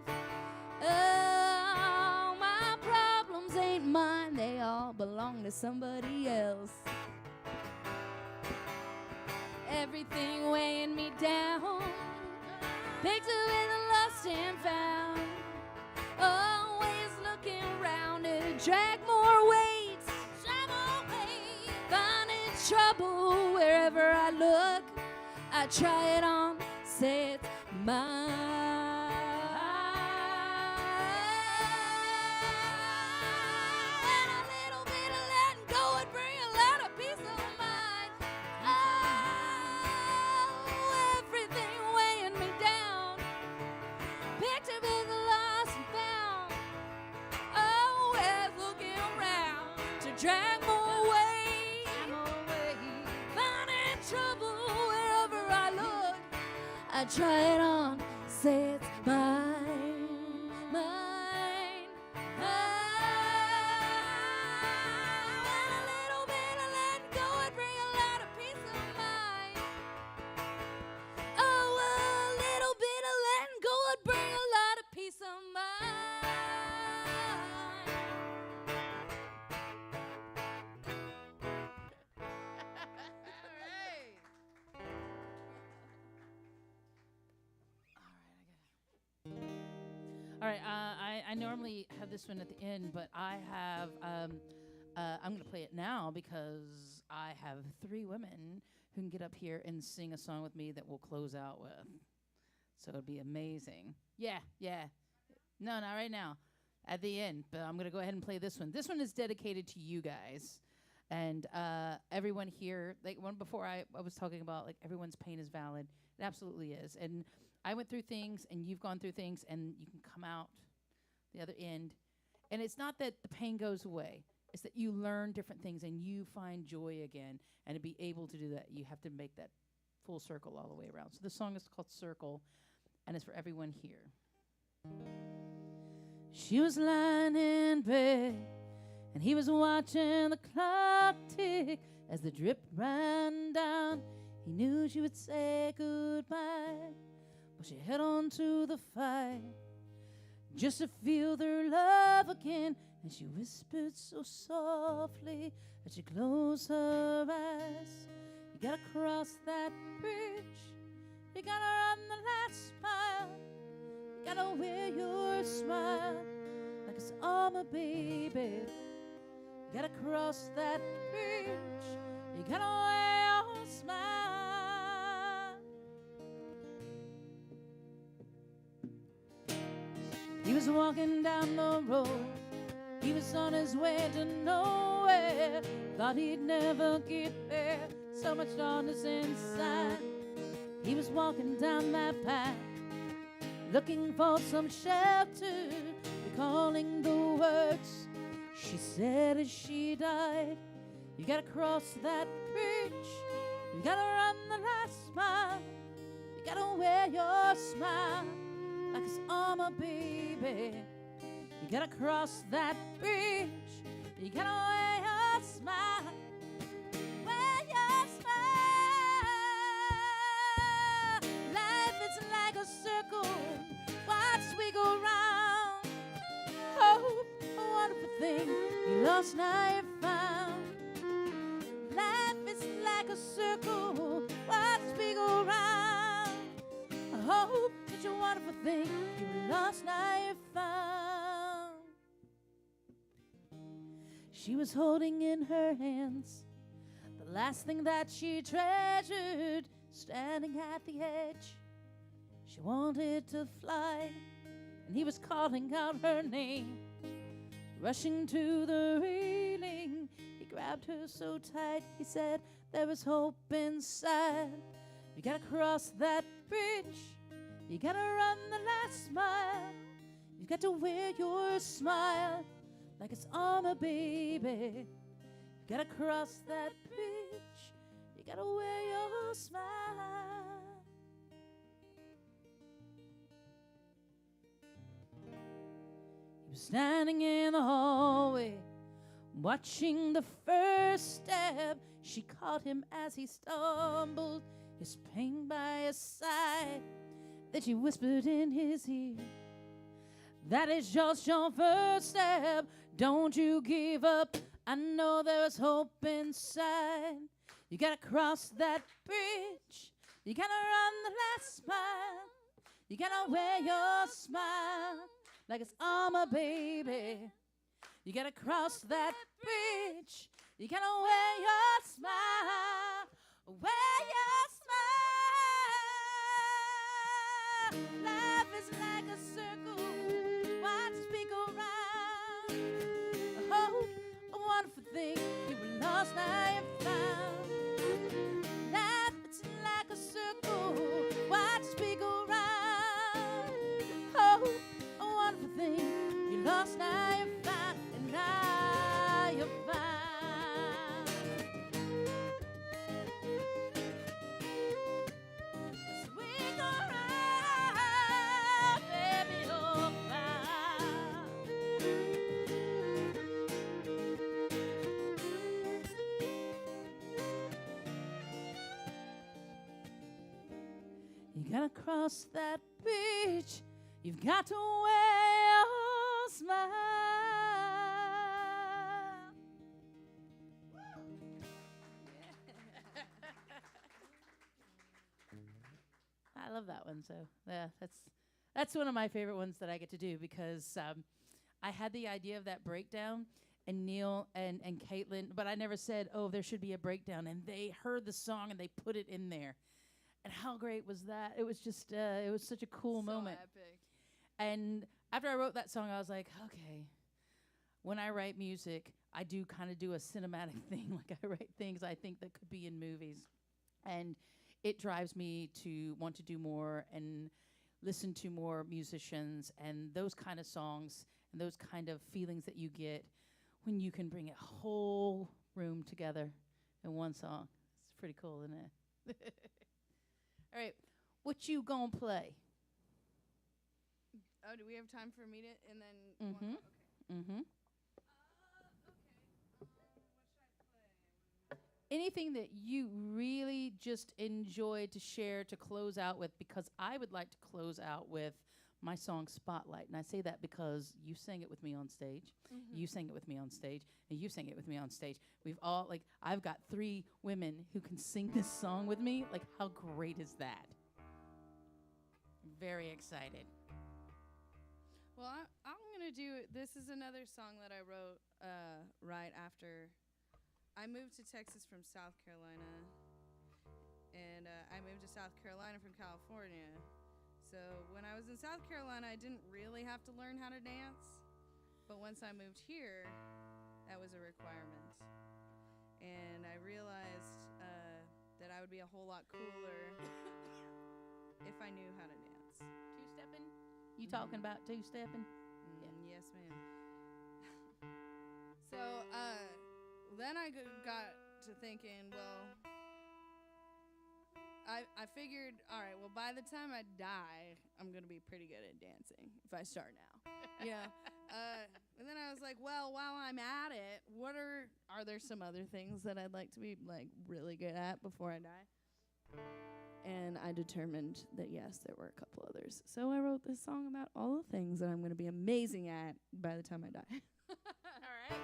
Oh, my problems ain't mine. They all belong to somebody else. Everything weighing me down. Picked up in the lost and found. Always looking around to drag more weight. Finding trouble wherever I look. I try it on, say it's mine. And a little bit of letting go would bring a lot of peace of mind. Oh, everything weighing me down. Picked up in the lost and found. Always looking around to drag more weight. Finding trouble wherever I look. I try it on, say it's mine, mine. A little bit of letting go would bring a lot of peace of mind. Oh, a little bit of letting go would bring a lot of peace of mind. All right, I normally have this one at the end, but I have, I'm going to play it now because I have 3 women who can get up here and sing a song with me that we'll close out with. So it'd be amazing. Yeah. No, not right now. At the end, but I'm going to go ahead and play this one. This one is dedicated to you guys. And everyone here, like one before I was talking about, like, everyone's pain is valid. It absolutely is. And I went through things, and you've gone through things, and you can come out the other end. And it's not that the pain goes away. It's that you learn different things, and you find joy again. And to be able to do that, you have to make that full circle all the way around. So the song is called Circle, and it's for everyone here. She was lying in bed, and he was watching the clock tick as the drip ran down. He knew she would say goodbye, but she held on to the fight just to feel their love again. And she whispered so softly that she closed her eyes. You gotta cross that bridge, you gotta run the last mile, you gotta wear your smile like it's armor, baby. You gotta cross that bridge, you gotta wear your smile. He was walking down the road, he was on his way to nowhere. Thought he'd never get there, so much darkness inside. He was walking down that path, looking for some shelter, recalling the words she said as she died. You gotta cross that bridge, you gotta run the last mile, you gotta wear your smile like it's armor, baby. You gotta cross that bridge, you gotta wear your smile, wear your smile. Life is like a circle, watch we go round. Oh, a wonderful thing, you lost, now you found. Life is like a circle, watch we go round. I hope it's a wonderful thing, you lost, now you found. She was holding in her hands the last thing that she treasured, standing at the edge. She wanted to fly, and he was calling out her name. Rushing to the railing, he grabbed her so tight, he said, there is hope inside. You gotta cross that bridge, you gotta run the last mile, you got to wear your smile like it's armor, baby. You gotta cross that bridge, you gotta wear your smile. He was standing in the hallway, watching the first step. She caught him as he stumbled, his pain by his side. Then she whispered in his ear, that is just your first step. Don't you give up, I know there's hope inside. You gotta cross that bridge, you gotta run the last mile, you gotta wear your smile like it's armor, baby. You gotta cross that bridge, you gotta wear your smile, wear your smile. Life is like a circle, watch me go round. Oh, a wonderful thing, you were lost, now you found. Life is like a circle, watch me go round. Oh, a wonderful thing, you lost, now you found, and now you found. So we go round. across that beach, you've got to wear a smile. I love that one. So yeah, that's one of my favorite ones that I get to do because I had the idea of that breakdown, and Neil and Caitlin, but I never said, oh, there should be a breakdown. And they heard the song and they put it in there. And how great was that? It was just, it was such a cool moment. Epic. And after I wrote that song, I was like, okay, when I write music, I do kind of do a cinematic thing. Like I write things I think that could be in movies. And it drives me to want to do more and listen to more musicians and those kind of songs and those kind of feelings that you get when you can bring a whole room together in one song. It's pretty cool, isn't it? All right, what you gonna play? Oh, do we have time for me to, and then Mm-hmm. one? Okay. Mm-hmm. Okay. What should I play? Anything that you really just enjoyed to share to close out with, because I would like to close out with my song Spotlight. And I say that because you sang it with me on stage. Mm-hmm. You sang it with me on stage. And you sang it with me on stage. We've all, like, I've got 3 women who can sing this song with me. Like, how great is that? Very excited. Well, I'm going to do, this is another song that I wrote right after I moved to Texas from South Carolina. And I moved to South Carolina from California. So when I was in South Carolina, I didn't really have to learn how to dance. But once I moved here, that was a requirement. And I realized that I would be a whole lot cooler if I knew how to dance. Two-stepping? You talking about two-stepping? Yes, ma'am. So then I got to thinking, well, I figured, all right, well, by the time I die, I'm going to be pretty good at dancing if I start now. Yeah. And then I was like, well, while I'm at it, are there some other things that I'd like to be, like, really good at before I die? And I determined that, yes, there were a couple others. So I wrote this song about all the things that I'm going to be amazing at by the time I die. All right.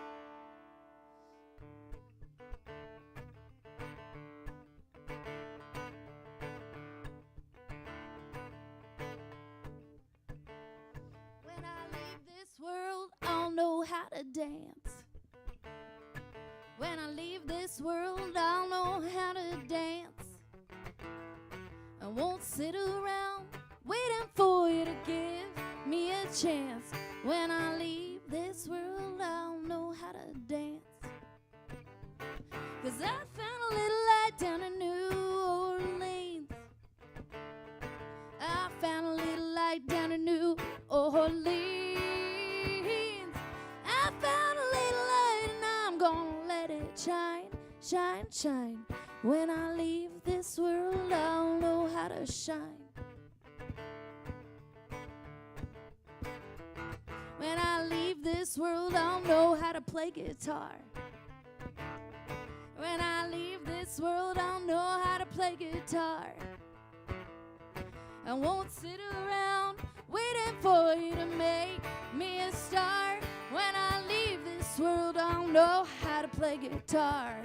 When I leave this world, I'll know how to dance. When I leave this world, I'll know how to dance. I won't sit around waiting for you to give me a chance. When I leave this world, I'll know how to dance. 'Cause I found a little light down in New Orleans. I found a little light down in New Orleans. I found a little light and I'm gonna let it shine, shine, shine. When I leave this world, I'll know how to shine. When I leave this world, I'll know how to play guitar. When I leave this world, I'll know how to play guitar. I won't sit around waiting for you to make me a star. When I leave this world, I'll know how to play guitar.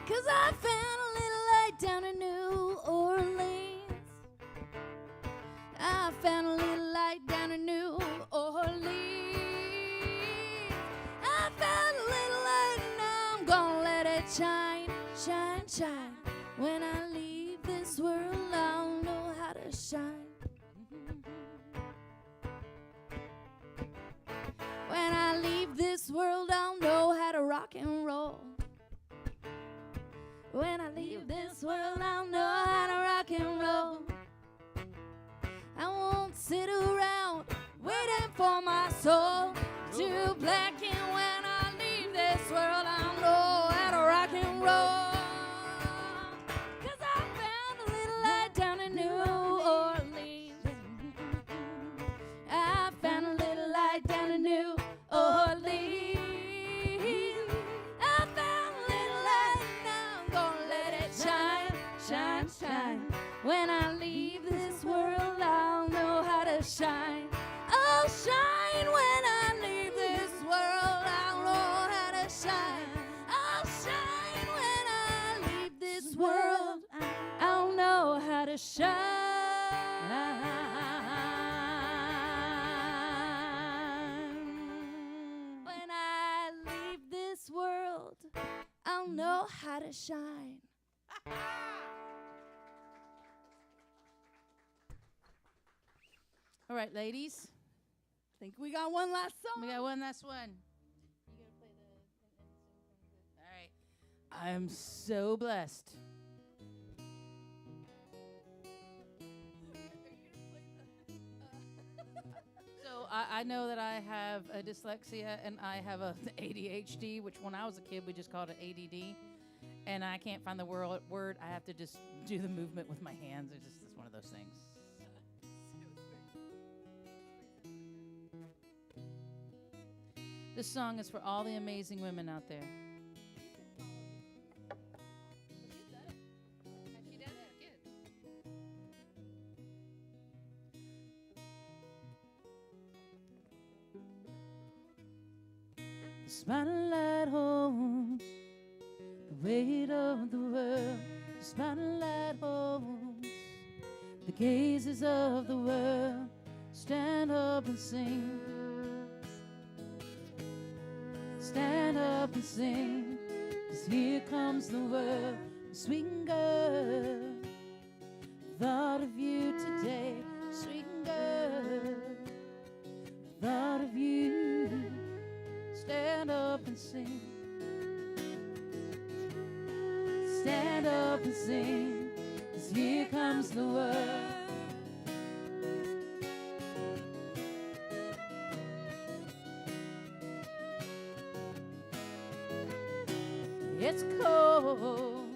'Cause I found a little light down in New Orleans. I found a little light down in New Orleans. I found a little light and I'm gonna let it shine, shine, shine. When I leave this world, I'll know how to shine. When I leave this world, I'll know how to rock and roll. When I leave this world, I'll know how to rock and roll. I won't sit around waiting for my soul to blacken. When I leave this world, I'll know how to rock and roll. 'Cause I found a little light down in New Orleans. I found a little light down in New Orleans. I found a little light and I'm gonna let it shine, shine, shine. When I leave I'll shine when I leave this world. I'll know how to shine. I'll shine when I leave this world. I'll know how to shine. When I leave this world, I'll know how to shine. All right, ladies. I think we got one last song. We got one last one. You gonna play the all right. I'm so blessed. So I know that I have a dyslexia and I have a ADHD, which when I was a kid we just called it ADD. And I can't find the word. I have to just do the movement with my hands. It's one of those things. This song is for all the amazing women out there. The spotlight holds the weight of the world. The spotlight holds the gazes of the world. Stand up and sing. Stand up and sing, 'cause here comes the world, sweet girl. Thought of you today, sweet girl. Thought of you. Stand up and sing. Stand up and sing, 'cause here comes the world. It's cold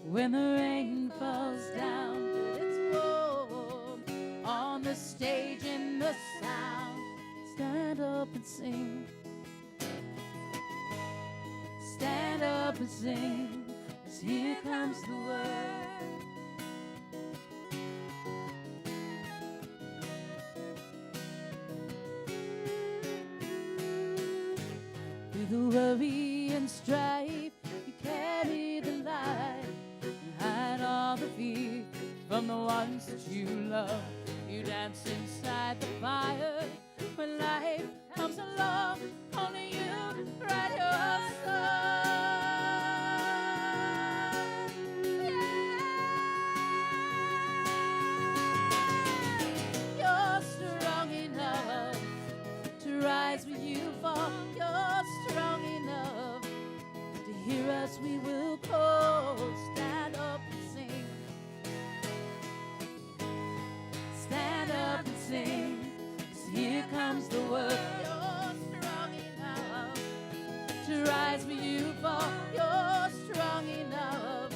when the rain falls down, but it's warm on the stage in the sound. Stand up and sing. Stand up and sing, 'cause here comes the world. Through the worry and strife, carry the light and hide all the fear from the ones that you love. You dance inside the fire when life comes along. Only you write your song. Yeah. You're strong enough to rise when you fall. You're strong enough. Hear us, we will call. Stand up and sing. Stand up and sing. 'Cause here comes the world. You're strong enough to rise when you fall. You're strong enough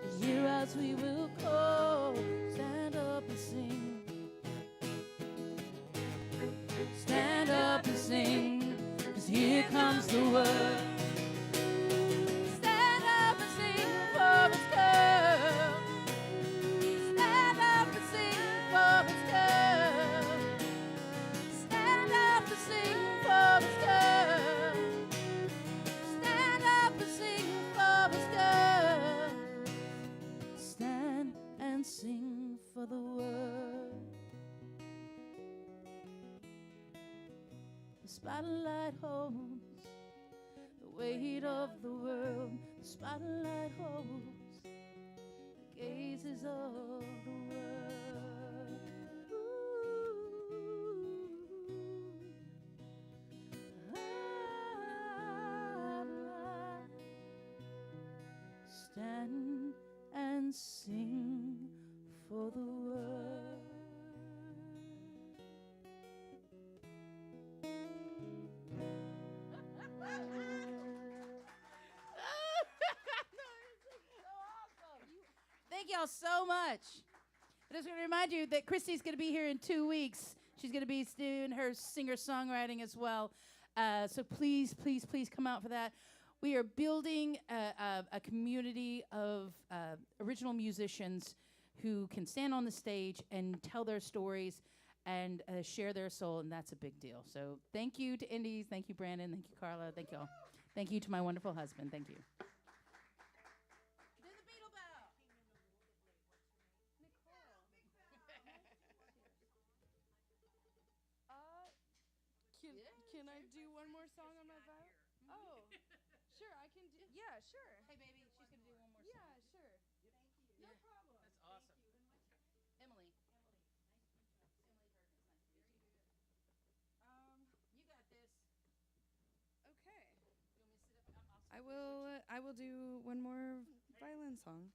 to hear us, we will call. Stand up and sing. Stand up and sing. 'Cause here comes the world. Sing for the world. The spotlight holds the weight of the world. The spotlight holds the gazes of the world. Stand and sing for the world. Thank y'all so much. I just want to remind you that Christy's going to be here in 2 weeks. She's going to be doing her singer-songwriting as well. So please, please, please come out for that. We are building a community of original musicians who can stand on the stage and tell their stories and share their soul, and that's a big deal. So thank you to Indies. Thank you, Brandon. Thank you, Carla. Thank you all. Thank you to my wonderful husband. Thank you. Can I do one more song on my violin? Oh, sure, I can do. Yeah, sure. Hey, baby, she's going to do one more song. Yeah, sure. No problem. That's awesome. Emily. You got this. Okay. You want me to sit up? I will do one more violin song.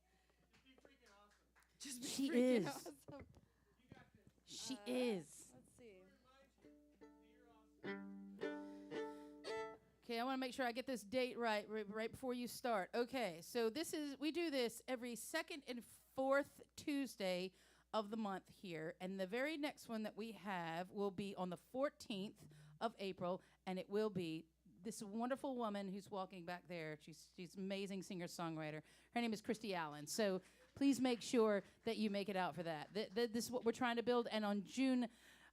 Just be She freaking is. awesome. She is. Let's see. Okay, I want to make sure I get this date right before you start. Okay, so we do this every second and fourth Tuesday of the month here, and the very next one that we have will be on the 14th of April, and it will be this wonderful woman who's walking back there. She's an amazing singer-songwriter. Her name is Christy Allen. So please make sure that you make it out for that. This is what we're trying to build, and on June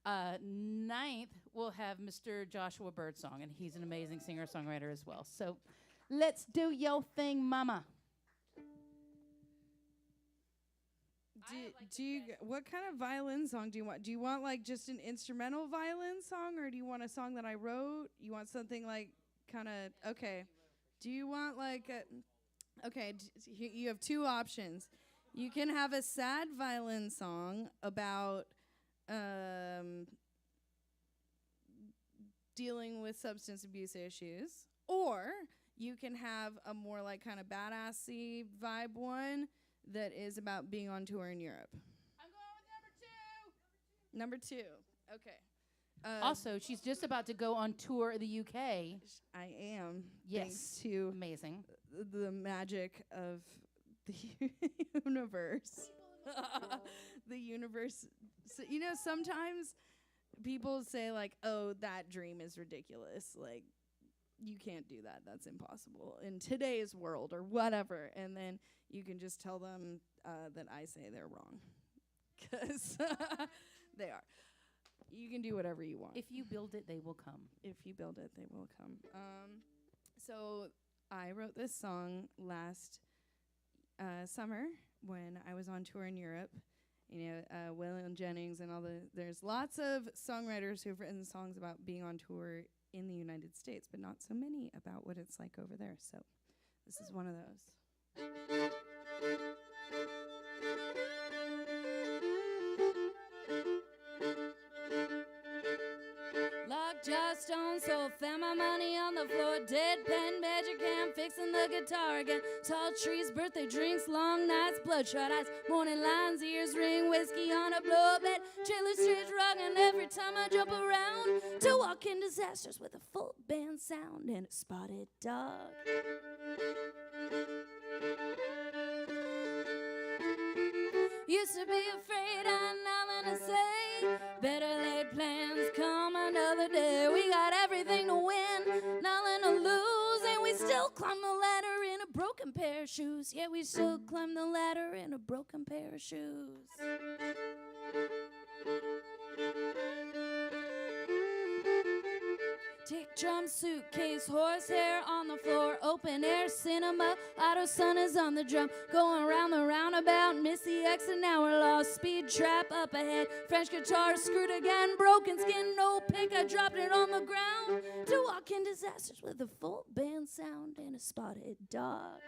9th, we'll have Mr. Joshua Birdsong, and he's an amazing singer-songwriter as well. So let's do your thing, mama. What kind of violin song do you want? Do you want like just an instrumental violin song, or do you want a song that I wrote? You want something like kind of, okay. Do you want like you have two options. You can have a sad violin song about dealing with substance abuse issues, or you can have a more like kind of badassy vibe one that is about being on tour in Europe. I'm going with Number two. Okay. Also, she's just about to go on tour in the UK. I am. Yes. Thanks to Amazing. the magic of the universe. The universe. So, sometimes people say like, "Oh, that dream is ridiculous." Like, you can't do that. That's impossible in today's world or whatever. And then you can just tell them that I say they're wrong. Because they are. You can do whatever you want. If you build it, they will come. If you build it, they will come. So I wrote this song last summer when I was on tour in Europe. Waylon Jennings and there's lots of songwriters who've written songs about being on tour in the United States, but not so many about what it's like over there. So this is one of those. Lockjaw stone, so found my money on the floor. Deadpan magic hand, fixing the guitar again. Tall trees, birthday drinks, long nights, bloodshot eyes, morning lines, ears ring, whiskey on a blow up bed. Trailer streets rocking every time I jump around. To walk in disasters with a full band sound and a spotted dog. Used to be afraid I had nothing to say. Better laid plans come another day. We got everything to win, nothing to lose. And we still climb the ladder in a broken pair of shoes. Yeah, we still climb the ladder in a broken pair of shoes. Tick drum, suitcase, horsehair on the floor, open air cinema, auto sun is on the drum, going around the roundabout, miss the exit, now we're lost, speed trap up ahead, French guitar screwed again, broken skin, no pick, I dropped it on the ground, to walk in disasters with a full band sound and a spotted dog.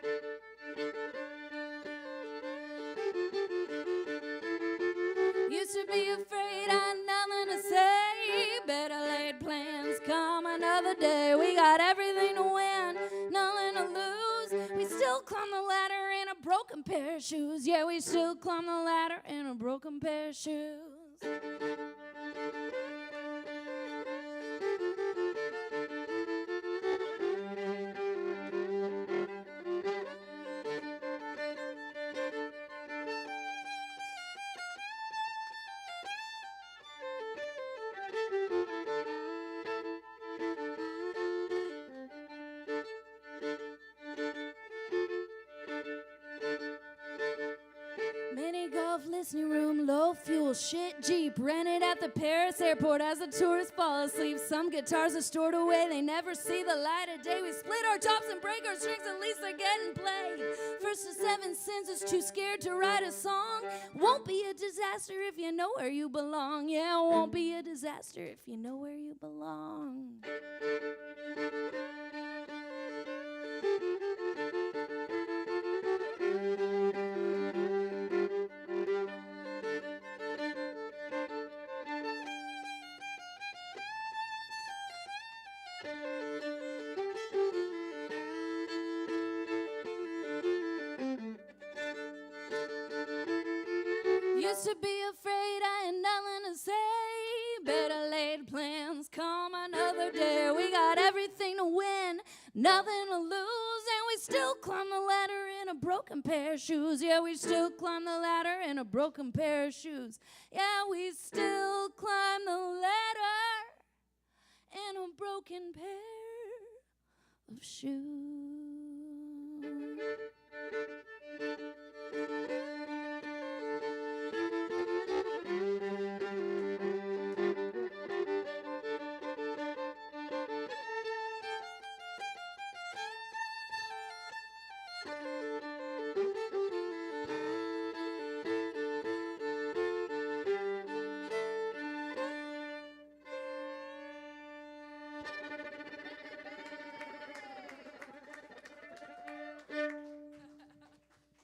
Used to be afraid I had nothing to say. Better laid plans come another day. We got everything to win, nothing to lose. We still climb the ladder in a broken pair of shoes. Yeah, we still climb the ladder in a broken pair of shoes. Listening room, low fuel bullshit Jeep rented at the Paris airport as the tourists fall asleep. Some guitars are stored away, they never see the light of day. We split our tops and break our strings, at least they're getting played. First of 7 sins is too scared to write a song. Won't be a disaster if you know where you belong. Yeah, won't be a disaster if you know where you belong. Used to be afraid I had nothing to say. Better laid plans come another day. We got everything to win, nothing to lose, and we still climb the ladder in a broken pair of shoes. Yeah, we still climb the ladder in a broken pair of shoes. Yeah, we still climb the ladder in a broken pair of shoes.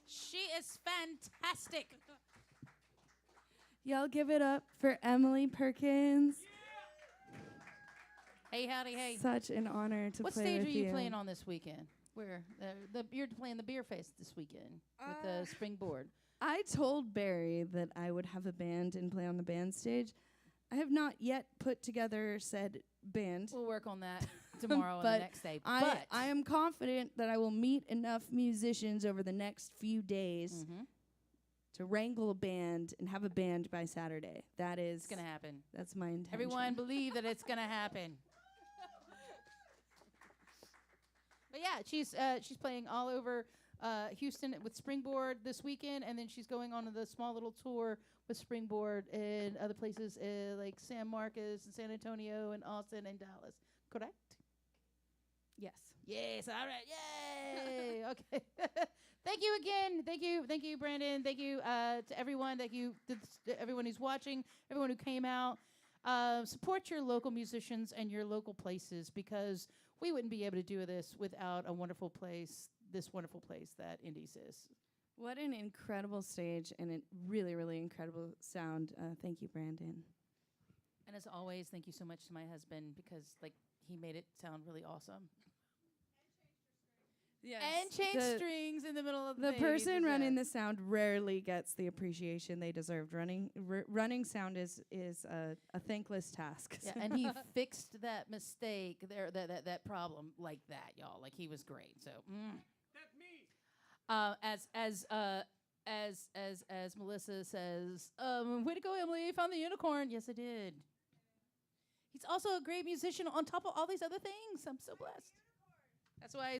She is fantastic. Y'all give it up for Emily Perkins. Hey, howdy, hey. Such an honor to What play stage with are you you. playing on this weekend? Where you're playing the Beer Fest this weekend with the Springboard. I told Barry that I would have a band and play on the band stage. I have not yet put together said band. We'll work on that tomorrow and the next day. I am confident that I will meet enough musicians over the next few days to wrangle a band and have a band by Saturday. It's going to happen. That's my intention. Everyone believe that it's going to happen. But yeah, she's playing all over Houston with Springboard this weekend, and then she's going on the small little tour with Springboard in other places like San Marcos and San Antonio and Austin and Dallas. Correct? Yes. Yes. All right. Yay. Okay. Thank you again. Thank you, Brandon. Thank you to everyone. Thank you to everyone who's watching, everyone who came out. Support your local musicians and your local places, because we wouldn't be able to do this without a wonderful place, this wonderful place that Indies is. What an incredible stage and a really, really incredible sound. Thank you, Brandon. And as always, thank you so much to my husband, because he made it sound really awesome. Yes. And change strings in the middle of the person running the sound rarely gets the appreciation they deserved. Running sound is a thankless task. Yeah, and he fixed that mistake there, that problem like that, y'all. Like, he was great. So That's me. As Melissa says, way to go, Emily! You found the unicorn. Yes, I did. He's also a great musician on top of all these other things. I'm so blessed. That's why.